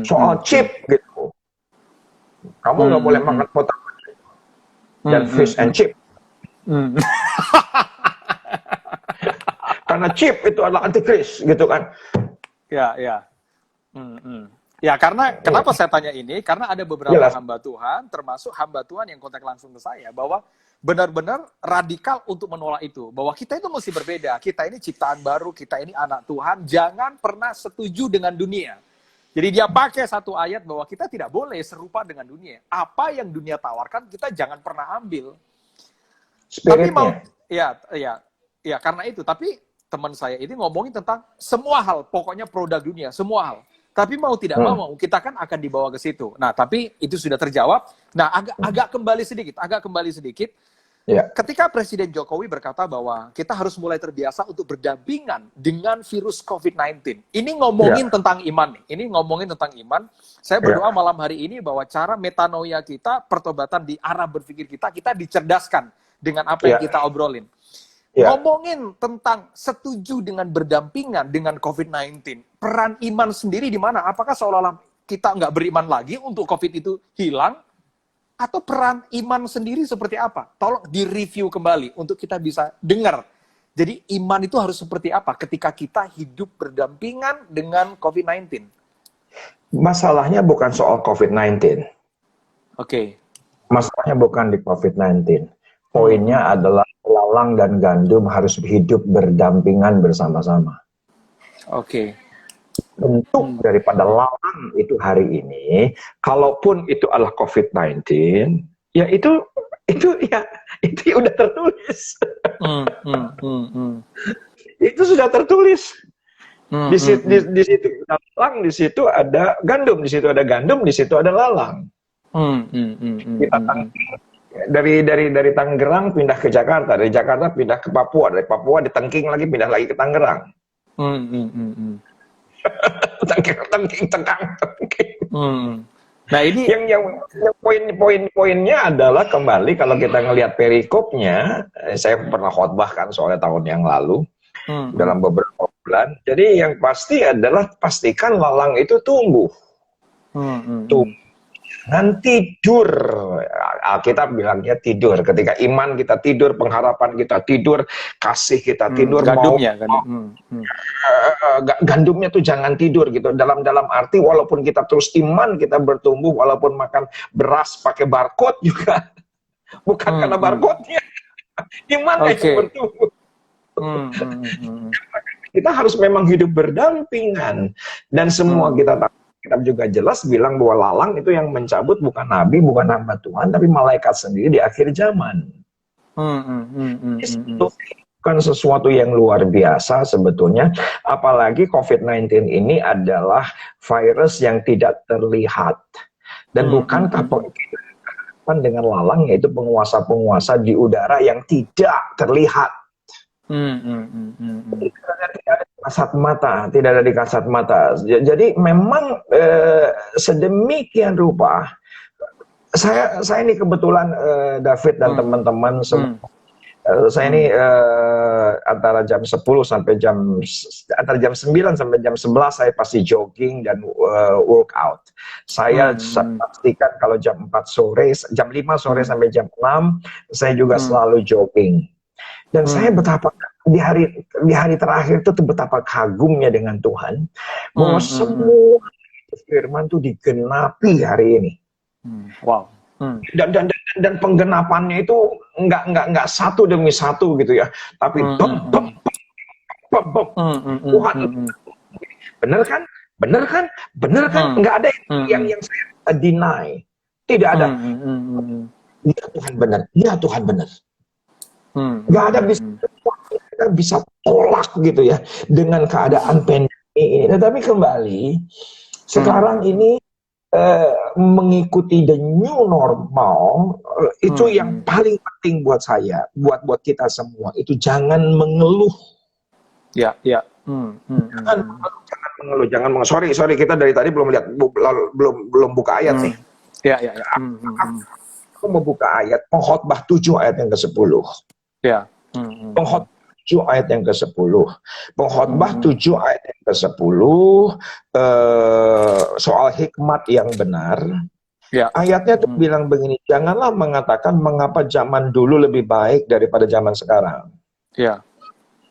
Soal chip gitu, kamu nggak boleh makan potato dan fish and chip karena chip itu adalah antikris gitu kan. Ya, karena kenapa saya tanya ini, karena ada beberapa hamba Tuhan, termasuk hamba Tuhan yang kontak langsung ke saya, bahwa benar-benar radikal untuk menolak itu. Bahwa kita itu mesti berbeda. Kita ini ciptaan baru, kita ini anak Tuhan. Jangan pernah setuju dengan dunia. Jadi dia pakai satu ayat bahwa kita tidak boleh serupa dengan dunia. Apa yang dunia tawarkan, kita jangan pernah ambil. Spiritnya. Tapi mau, ya karena itu. Tapi teman saya ini ngomongin tentang semua hal. Pokoknya produk dunia, semua hal. Tapi mau tidak mau, kita kan akan dibawa ke situ. Nah, tapi itu sudah terjawab. Nah, agak kembali sedikit. Ya. Ketika Presiden Jokowi berkata bahwa kita harus mulai terbiasa untuk berdampingan dengan virus COVID-19. Ini ngomongin tentang iman nih. Ini ngomongin tentang iman. Saya berdoa malam hari ini bahwa cara metanoia kita, pertobatan di arah berpikir kita dicerdaskan dengan apa yang kita obrolin. Ngomongin tentang setuju dengan berdampingan dengan COVID-19. Peran iman sendiri di mana? Apakah seolah-olah kita nggak beriman lagi untuk COVID itu hilang? Atau peran iman sendiri seperti apa? Tolong direview kembali untuk kita bisa dengar. Jadi iman itu harus seperti apa ketika kita hidup berdampingan dengan COVID-19? Masalahnya bukan soal COVID-19. Oke. Masalahnya bukan di COVID-19. Poinnya adalah lalang dan gandum harus hidup berdampingan bersama-sama. Oke. Bentuk daripada lalang itu hari ini, kalaupun itu adalah COVID-19, ya itu udah tertulis. Itu sudah tertulis. Di situ ada lalang, di situ ada gandum, di situ ada gandum, di situ ada lalang. Kita dari Tangerang pindah ke Jakarta, dari Jakarta pindah ke Papua, dari Papua ditengking lagi pindah lagi ke Tangerang. Tengking. Nah ini yang poin-poinnya adalah kembali kalau kita ngelihat perikopnya, saya pernah khotbah kan soalnya tahun yang lalu dalam beberapa bulan. Jadi yang pasti adalah pastikan lalang itu tumbuh. Jangan tidur. Alkitab bilangnya tidur. Ketika iman kita tidur, pengharapan kita tidur, kasih kita tidur, gandumnya, gandumnya tuh jangan tidur gitu. Dalam arti walaupun kita terus iman kita bertumbuh, walaupun makan beras pakai barcode juga bukan karena barcode-nya. Iman yang bertumbuh. Kita harus memang hidup berdampingan dan semua kita tahu. Kitab juga jelas bilang bahwa lalang itu yang mencabut bukan nabi, bukan hamba Tuhan, tapi malaikat sendiri di akhir zaman. Itu bukan sesuatu yang luar biasa sebetulnya, apalagi COVID-19 ini adalah virus yang tidak terlihat. Dan bukankah dengan lalang yaitu penguasa-penguasa di udara yang tidak terlihat. Tidak ada di kasat mata. Jadi memang sedemikian rupa. Saya ini kebetulan David dan teman-teman semua. Saya ini antara jam 10 sampai antara jam 9 sampai jam 11 saya pasti jogging dan workout. Saya pastikan kalau jam 4 sore, jam 5 sore sampai jam 6 saya juga selalu jogging. Dan saya betapa di hari terakhir itu betapa kagumnya dengan Tuhan bahwa semua firman itu digenapi hari ini. Wow. Dan penggenapannya itu nggak satu demi satu gitu ya, tapi Tuhan bener kan nggak ada yang saya deny, tidak ada. Ya Tuhan benar. Nggak ada kita bisa tolak gitu ya dengan keadaan pandemi ini. Tetapi kembali sekarang ini mengikuti the new normal itu yang paling penting buat saya, buat kita semua itu jangan mengeluh. Ya. Jangan mengeluh. Sorry kita dari tadi belum buka ayat nih. Ya. Aku mau buka ayat Pengkhotbah 7 ayat yang ke-10. Ya. Pengkhotbah 7 ayat yang ke-10. Pengkhotbah 7 ayat yang ke-10 soal hikmat yang benar. Ya. Ayatnya tuh bilang begini, janganlah mengatakan mengapa zaman dulu lebih baik daripada zaman sekarang. Ya.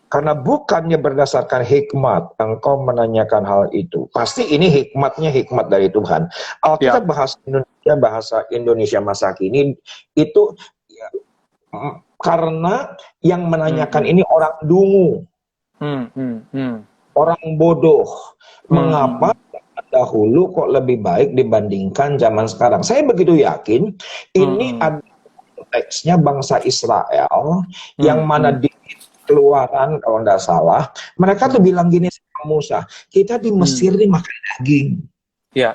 Karena bukannya berdasarkan hikmat engkau menanyakan hal itu. Pasti ini hikmatnya hikmat dari Tuhan. Alkitab bahasa Indonesia masa kini itu karena yang menanyakan ini orang dungu, orang bodoh. Mengapa dahulu kok lebih baik dibandingkan zaman sekarang? Saya begitu yakin ini ada konteksnya bangsa Israel yang mana di Keluaran kalau nggak salah mereka tuh bilang gini sama Musa, kita di Mesir nih makan daging. Ya.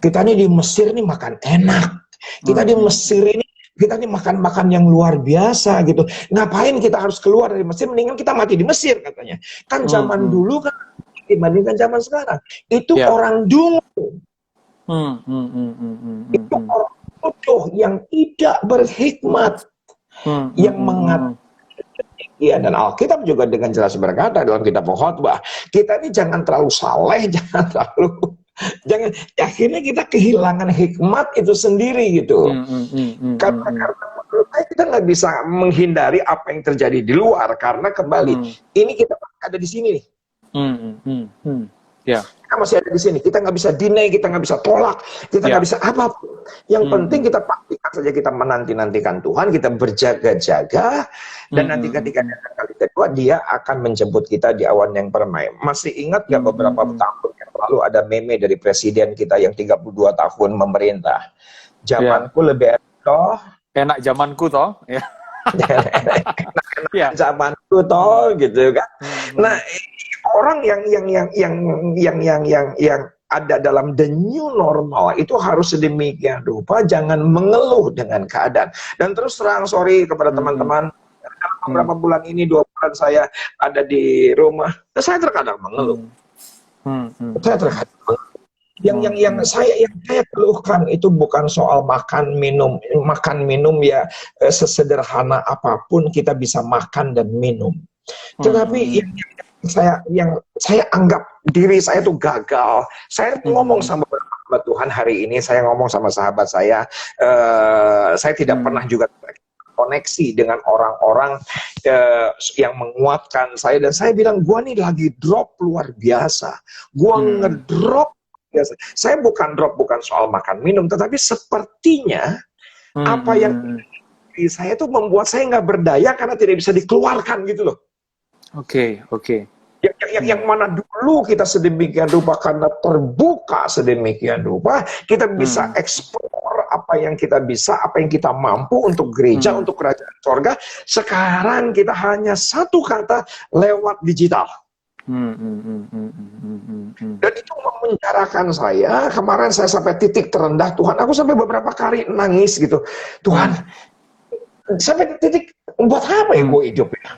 Kita nih di Mesir nih makan enak. Kita di Mesir ini kita nih makan yang luar biasa gitu. Ngapain kita harus keluar dari Mesir? Mendingan kita mati di Mesir katanya. Kan zaman dulu kan dibandingkan zaman sekarang. Itu orang dungu. Itu orang bodoh yang tidak berhikmat. Yang mengatakan dan Alkitab juga dengan jelas berkata dalam kitab Pengkhotbah, kita ini jangan terlalu saleh, jangan akhirnya kita kehilangan hikmat itu sendiri gitu. Karena kita nggak bisa menghindari apa yang terjadi di luar karena kembali ini kita ada di sini nih. Kita masih ada di sini, kita nggak bisa deny, kita nggak bisa tolak, kita nggak bisa apapun. Yang penting kita pastikan saja kita menanti-nantikan Tuhan, kita berjaga-jaga, dan nanti ketika datang kali kedua, dia akan menjemput kita di awan yang permai. Masih ingat gak beberapa tahun yang lalu ada meme dari presiden kita yang 32 tahun memerintah? Zamanku lebih enak zamanku toh, ya. enak zamanku toh, gitu kan. Nah, orang yang ada dalam the new normal itu harus sedemikian rupa, jangan mengeluh dengan keadaan. Dan terus terang, sorry kepada teman-teman, beberapa bulan ini, 2 bulan saya ada di rumah, saya terkadang mengeluh. Saya terkadang mengeluh. Yang saya keluhkan itu bukan soal makan minum ya, sesederhana apapun kita bisa makan dan minum. Tetapi yang saya anggap diri saya tuh gagal. Saya ngomong sama Tuhan hari ini, saya ngomong sama sahabat saya tidak pernah juga koneksi dengan orang-orang yang menguatkan saya, dan saya bilang gua nih lagi drop luar biasa. Gua ngedrop biasa. Saya bukan drop bukan soal makan minum, tetapi sepertinya apa yang saya tuh membuat saya nggak berdaya karena tidak bisa dikeluarkan gitu loh. Oke. Yang mana dulu kita sedemikian rupa karena terbuka sedemikian rupa, kita bisa eksplor apa yang kita bisa, apa yang kita mampu untuk gereja, untuk kerajaan sorga. Sekarang kita hanya satu kata, lewat digital. Dan itu memenjarakan saya. Kemarin saya sampai titik terendah, Tuhan, aku sampai beberapa kali nangis gitu. Tuhan, sampai titik, buat apa ya gue hidup ya?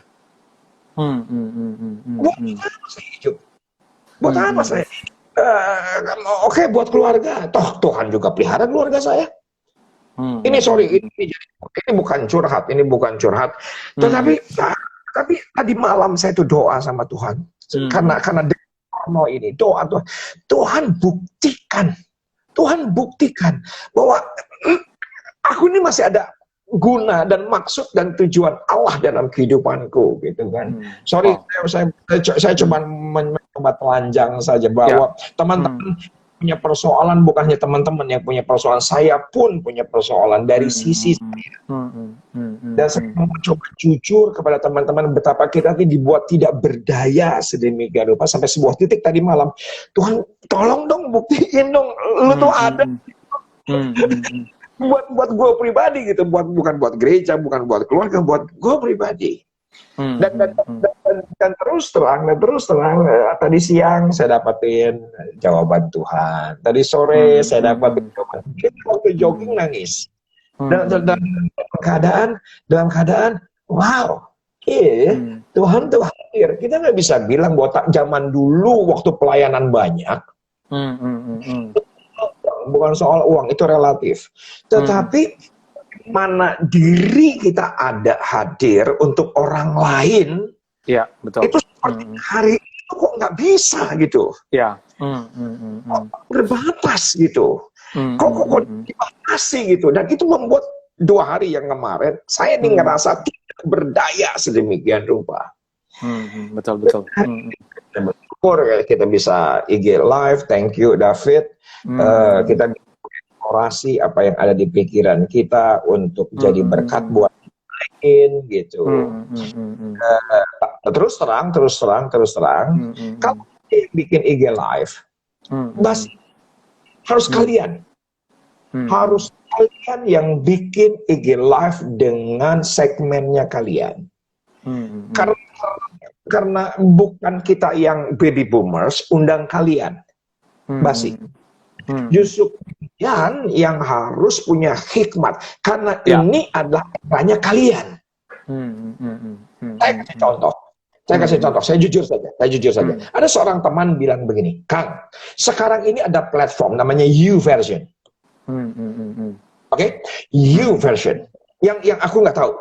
Buat apa saya hidup? Buat apa saya? Oke, buat keluarga. Toh Tuhan juga pelihara keluarga saya. Ini sorry, ini bukan curhat, Tetapi tadi malam saya tuh doa sama Tuhan. Karena ini doa Tuhan buktikan bahwa aku ini masih ada guna dan maksud dan tujuan Allah dalam kehidupanku, gitu kan. Sorry, saya cuma mencoba telanjang saja bahwa teman-teman punya persoalan, bukan hanya teman-teman yang punya persoalan, saya pun punya persoalan dari sisi saya. Dan saya mau coba jujur kepada teman-teman betapa kita dibuat tidak berdaya sedemikian rupa sampai sebuah titik tadi malam, Tuhan tolong dong buktiin dong lu tuh ada. buat gue pribadi gitu, bukan buat gereja, bukan buat keluarga, buat gue pribadi. Dan terus terang tadi siang saya dapatin jawaban Tuhan, tadi sore saya dapatin jawaban. Waktu jogging nangis. Dalam keadaan wow, Tuhan tuh hadir. Kita nggak bisa bilang bahwa zaman dulu waktu pelayanan banyak. Bukan soal uang, itu relatif. Tetapi mana diri kita ada hadir untuk orang lain, ya betul. Itu seperti hari itu kok nggak bisa gitu. Ya. Berbatas gitu. Kok dibatasi gitu. Dan itu membuat 2 hari yang kemarin saya ini ngerasa tidak berdaya sedemikian rupa. Betul. Bersyukur kita bisa IG live, thank you David. Kita bisa orasi apa yang ada di pikiran kita untuk jadi berkat buat lain gitu. Terus terang. Kalau bikin IG live, harus kalian. Harus kalian yang bikin IG live dengan segmennya kalian. Karena bukan kita yang baby boomers, undang kalian. Basi. Justru kalian yang harus punya hikmat. Karena ini adalah eranya kalian. Saya kasih contoh. Saya jujur saja. Ada seorang teman bilang begini, Kang, sekarang ini ada platform namanya YouVersion. Oke? YouVersion. Yang aku nggak tahu.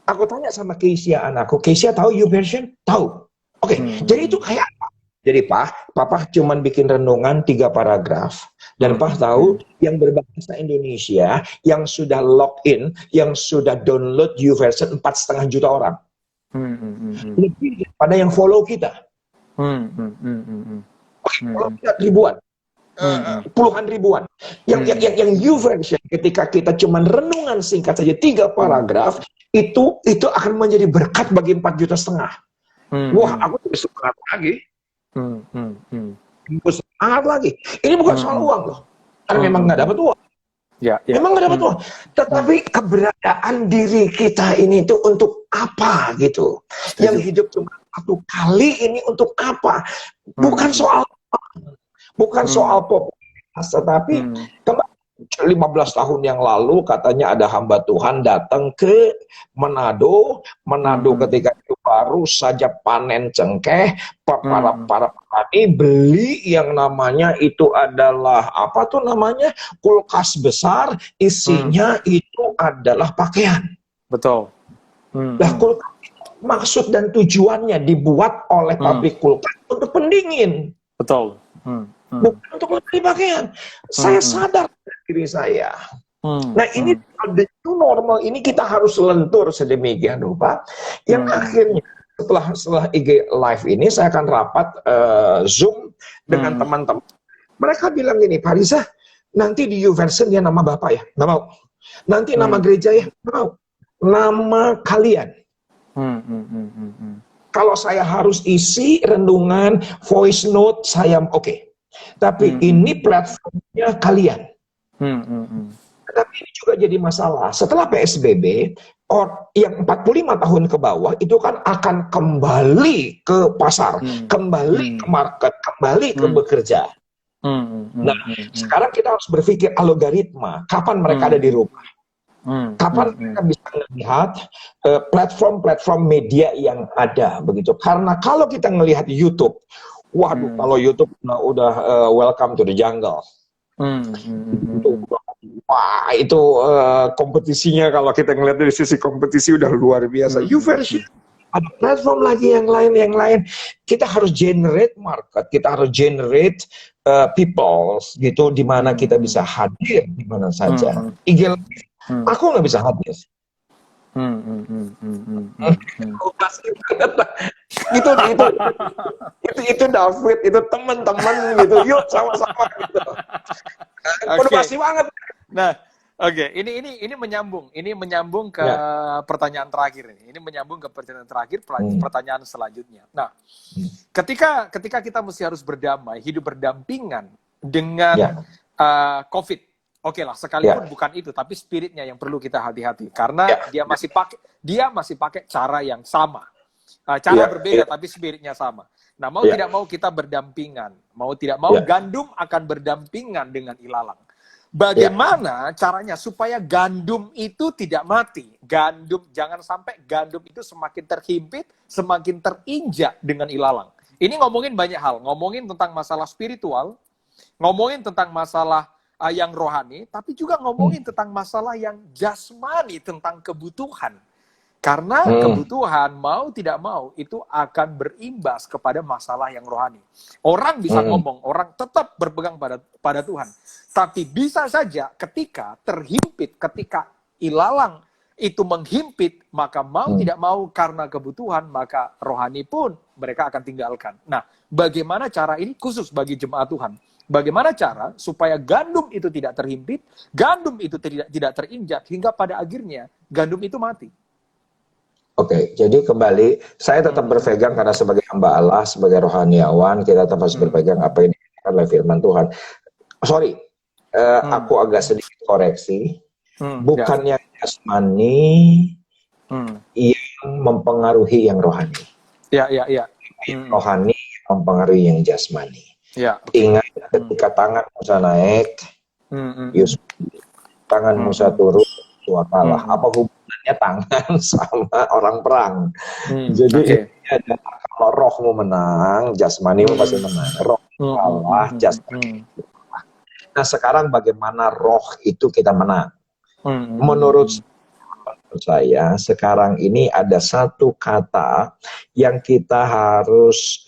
Aku tanya sama Keisha anakku, Keisha tahu YouVersion? Tahu. Oke. Jadi itu kayak apa? Jadi Papa cuman bikin renungan 3 paragraf. Dan Papa tahu yang berbahasa Indonesia, yang sudah login, yang sudah download YouVersion 4,5 juta orang. Lebih daripada yang follow kita. Follow kita ribuan. puluhan ribuan. Yang YouVersion ketika kita cuma renungan singkat saja 3 paragraf itu akan menjadi berkat bagi 4,5 juta. Wah, aku lebih semangat lagi. Semangat lagi. Ini bukan soal uang loh, karena memang nggak dapat uang. Memang nggak dapat uang. Tetapi keberadaan diri kita ini itu untuk apa gitu? Yang hidup cuma 1 kali ini untuk apa? Bukan soal popularitas, tetapi 15 tahun yang lalu katanya ada hamba Tuhan datang ke Manado ketika itu baru saja panen cengkeh, para petani beli yang namanya itu adalah apa tuh namanya, kulkas besar, isinya itu adalah pakaian. Betul. Nah, kulkas maksud dan tujuannya dibuat oleh pabrik kulkas untuk pendingin. Betul. Bukan untuk membeli pakaian. Saya sadar diri saya. Nah, ini the new normal ini kita harus lentur sedemikian rupa. Yang akhirnya setelah IG Live ini saya akan rapat Zoom dengan teman-teman. Mereka bilang gini, Pak Riza, nanti di YouVersion ya nama Bapak ya? Nggak mau. Nanti nama gereja ya? Nggak mau. Nama kalian. Kalau saya harus isi renungan, voice note, saya oke. Tapi ini platformnya kalian. Tapi ini juga jadi masalah. Setelah PSBB, yang 45 tahun ke bawah itu kan akan kembali ke pasar, kembali ke market, kembali ke bekerja. Nah, sekarang kita harus berpikir algoritma, kapan mereka ada di rumah. Kapan mereka bisa melihat platform-platform media yang ada begitu. Karena kalau kita melihat YouTube, waduh, kalau YouTube udah welcome to the jungle. Wah, itu kompetisinya kalau kita ngelihat dari sisi kompetisi udah luar biasa. YouVersion ada platform lagi yang lain. Kita harus generate market, kita harus generate people gitu, di mana kita bisa hadir di mana saja. Aku nggak bisa hadir. Itu David, itu teman-teman gitu, yuk sama-sama gitu. Motivasi banget. Nah, oke, ini menyambung ke pertanyaan terakhir ini. Ini menyambung ke pertanyaan terakhir, pertanyaan selanjutnya. Nah, ketika kita mesti harus berdamai, hidup berdampingan dengan COVID. Oke lah, sekalipun bukan itu, tapi spiritnya yang perlu kita hati-hati, karena dia masih pakai cara yang sama, cara berbeda tapi spiritnya sama. Nah, mau tidak mau kita berdampingan, mau tidak mau gandum akan berdampingan dengan ilalang. Bagaimana caranya supaya gandum itu tidak mati? Jangan sampai gandum itu semakin terhimpit, semakin terinjak dengan ilalang. Ini ngomongin banyak hal, ngomongin tentang masalah spiritual, ngomongin tentang masalah yang rohani, tapi juga ngomongin tentang masalah yang jasmani, tentang kebutuhan. Karena kebutuhan, mau tidak mau, itu akan berimbas kepada masalah yang rohani. Orang bisa ngomong, orang tetap berpegang pada Tuhan. Tapi bisa saja ketika terhimpit, ketika ilalang itu menghimpit, maka mau tidak mau karena kebutuhan, maka rohani pun mereka akan tinggalkan. Nah, bagaimana cara ini khusus bagi jemaat Tuhan? Bagaimana cara supaya gandum itu tidak terhimpit, gandum itu tidak terinjak, hingga pada akhirnya gandum itu mati? Oke, jadi kembali, saya tetap berpegang karena sebagai hamba Allah, sebagai rohaniawan, kita tetap harus berpegang apa yang dikatakan oleh firman Tuhan. Sorry, aku agak sedikit koreksi. Bukan yang jasmani yang mempengaruhi yang rohani. Rohani mempengaruhi yang jasmani. Ingat ketika tangan Musa naik, Yusuf, tangan Musa turun, Tuhan kalah. Apa hubungannya tangan sama orang perang? Jadi kalau rohmu menang, jasmanimu pasti menang. Roh kalah, jasmani. Nah, sekarang bagaimana roh itu kita menang? Menurut saya, sekarang ini ada satu kata yang kita harus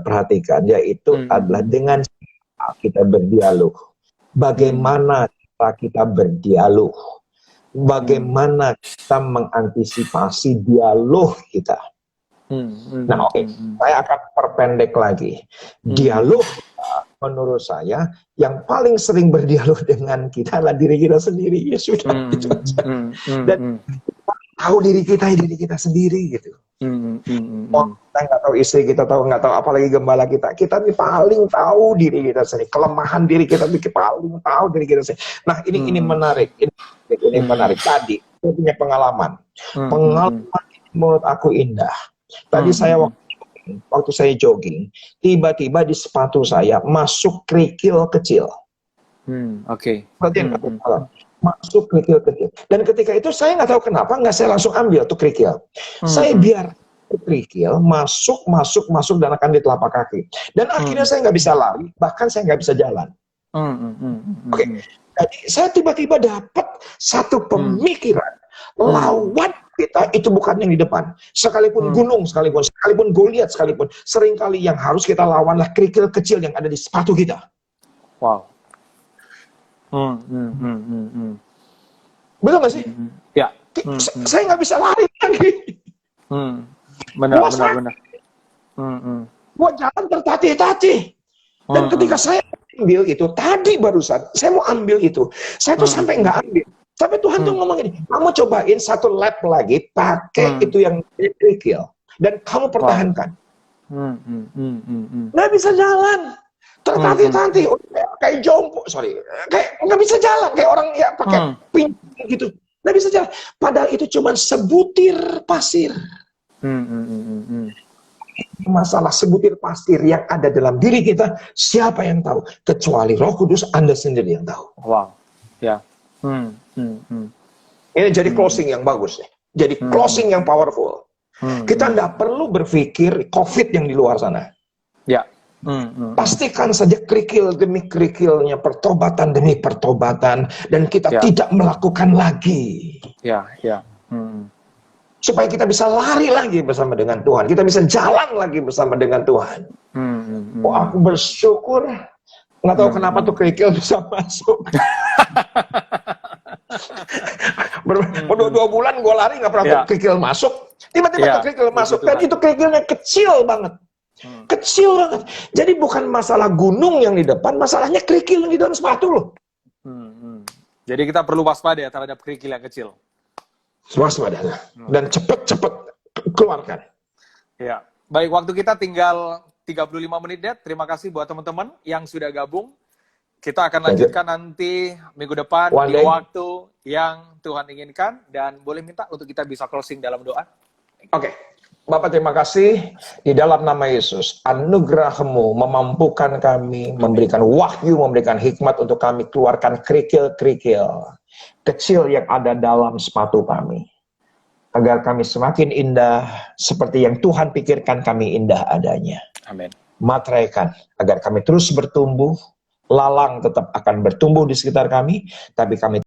perhatikan, yaitu adalah dengan kita berdialog. Bagaimana cara kita berdialog? Bagaimana kita mengantisipasi dialog kita? Nah, saya akan perpendek lagi. Dialog menurut saya yang paling sering berdialog dengan kita adalah diri kita sendiri. Ya sudah, itu aja. Dan tahu diri kita sendiri gitu. Kita nggak tahu istri kita, nggak tahu apalagi gembala kita. Kita nih paling tahu diri kita sendiri, kelemahan diri kita, paling tahu diri kita sendiri. Nah ini menarik, ini menarik. Tadi saya punya pengalaman menurut aku indah. Tadi saya waktu saya jogging, tiba-tiba di sepatu saya masuk kerikil kecil. Oke. Masuk kerikil-kerikil. Dan ketika itu saya nggak tahu kenapa nggak saya langsung ambil tuh kerikil. Saya biar kerikil masuk dan akan di telapak kaki. Dan akhirnya saya nggak bisa lari, bahkan saya nggak bisa jalan. Oke. Jadi saya tiba-tiba dapat satu pemikiran lawan kita itu bukan yang di depan. Sekalipun gunung, sekalipun Goliat, sekalipun seringkali yang harus kita lawanlah kerikil kecil yang ada di sepatu kita. Wow. Betul nggak sih? Ya. Saya nggak bisa lari lagi. Benar. Gua jalan tertatih-tatih. Dan ketika saya ambil itu tadi barusan, saya mau ambil itu, saya tuh sampai nggak ambil. Tapi Tuhan tuh ngomong gini, kamu cobain satu lap lagi pakai itu yang kerikil dan kamu pertahankan. Nggak bisa jalan. Tertatih-tatih, kayak jongkok, kayak nggak bisa jalan, kayak orang ya pakai pinggang gitu, nggak bisa jalan. Padahal itu cuma sebutir pasir. Masalah sebutir pasir yang ada dalam diri kita, siapa yang tahu? Kecuali Roh Kudus, Anda sendiri yang tahu. Wow, ya. Ini jadi closing yang bagus nih, jadi closing yang powerful. Kita nggak perlu berpikir COVID yang di luar sana. Ya. Pastikan saja kerikil demi kerikilnya, pertobatan demi pertobatan, dan kita tidak melakukan lagi. Supaya kita bisa lari lagi bersama dengan Tuhan, kita bisa jalan lagi bersama dengan Tuhan. Oh, aku bersyukur, nggak tahu kenapa tuh kerikil bisa masuk. Udah 2 bulan gue lari nggak pernah kerikil masuk, tiba-tiba tuh kerikil masuk, dan itu kerikilnya kecil banget. Kecil banget. Jadi bukan masalah gunung yang di depan, masalahnya kerikil yang di dalam sepatu loh. Jadi kita perlu waspada ya terhadap kerikil yang kecil. Waspada. Dan cepet-cepet keluarkan. Ya. Baik, waktu kita tinggal 35 menit, Dad. Terima kasih buat teman-teman yang sudah gabung. Kita akan lanjutkan nanti minggu depan di waktu yang Tuhan inginkan. Dan boleh minta untuk kita bisa closing dalam doa. Oke. Bapak terima kasih di dalam nama Yesus, anugerah-Mu memampukan kami, memberikan wahyu, memberikan hikmat untuk kami keluarkan kerikil-kerikil kecil yang ada dalam sepatu kami, agar kami semakin indah seperti yang Tuhan pikirkan kami indah adanya. Amin. Materaikan agar kami terus bertumbuh, lalang tetap akan bertumbuh di sekitar kami, tapi kami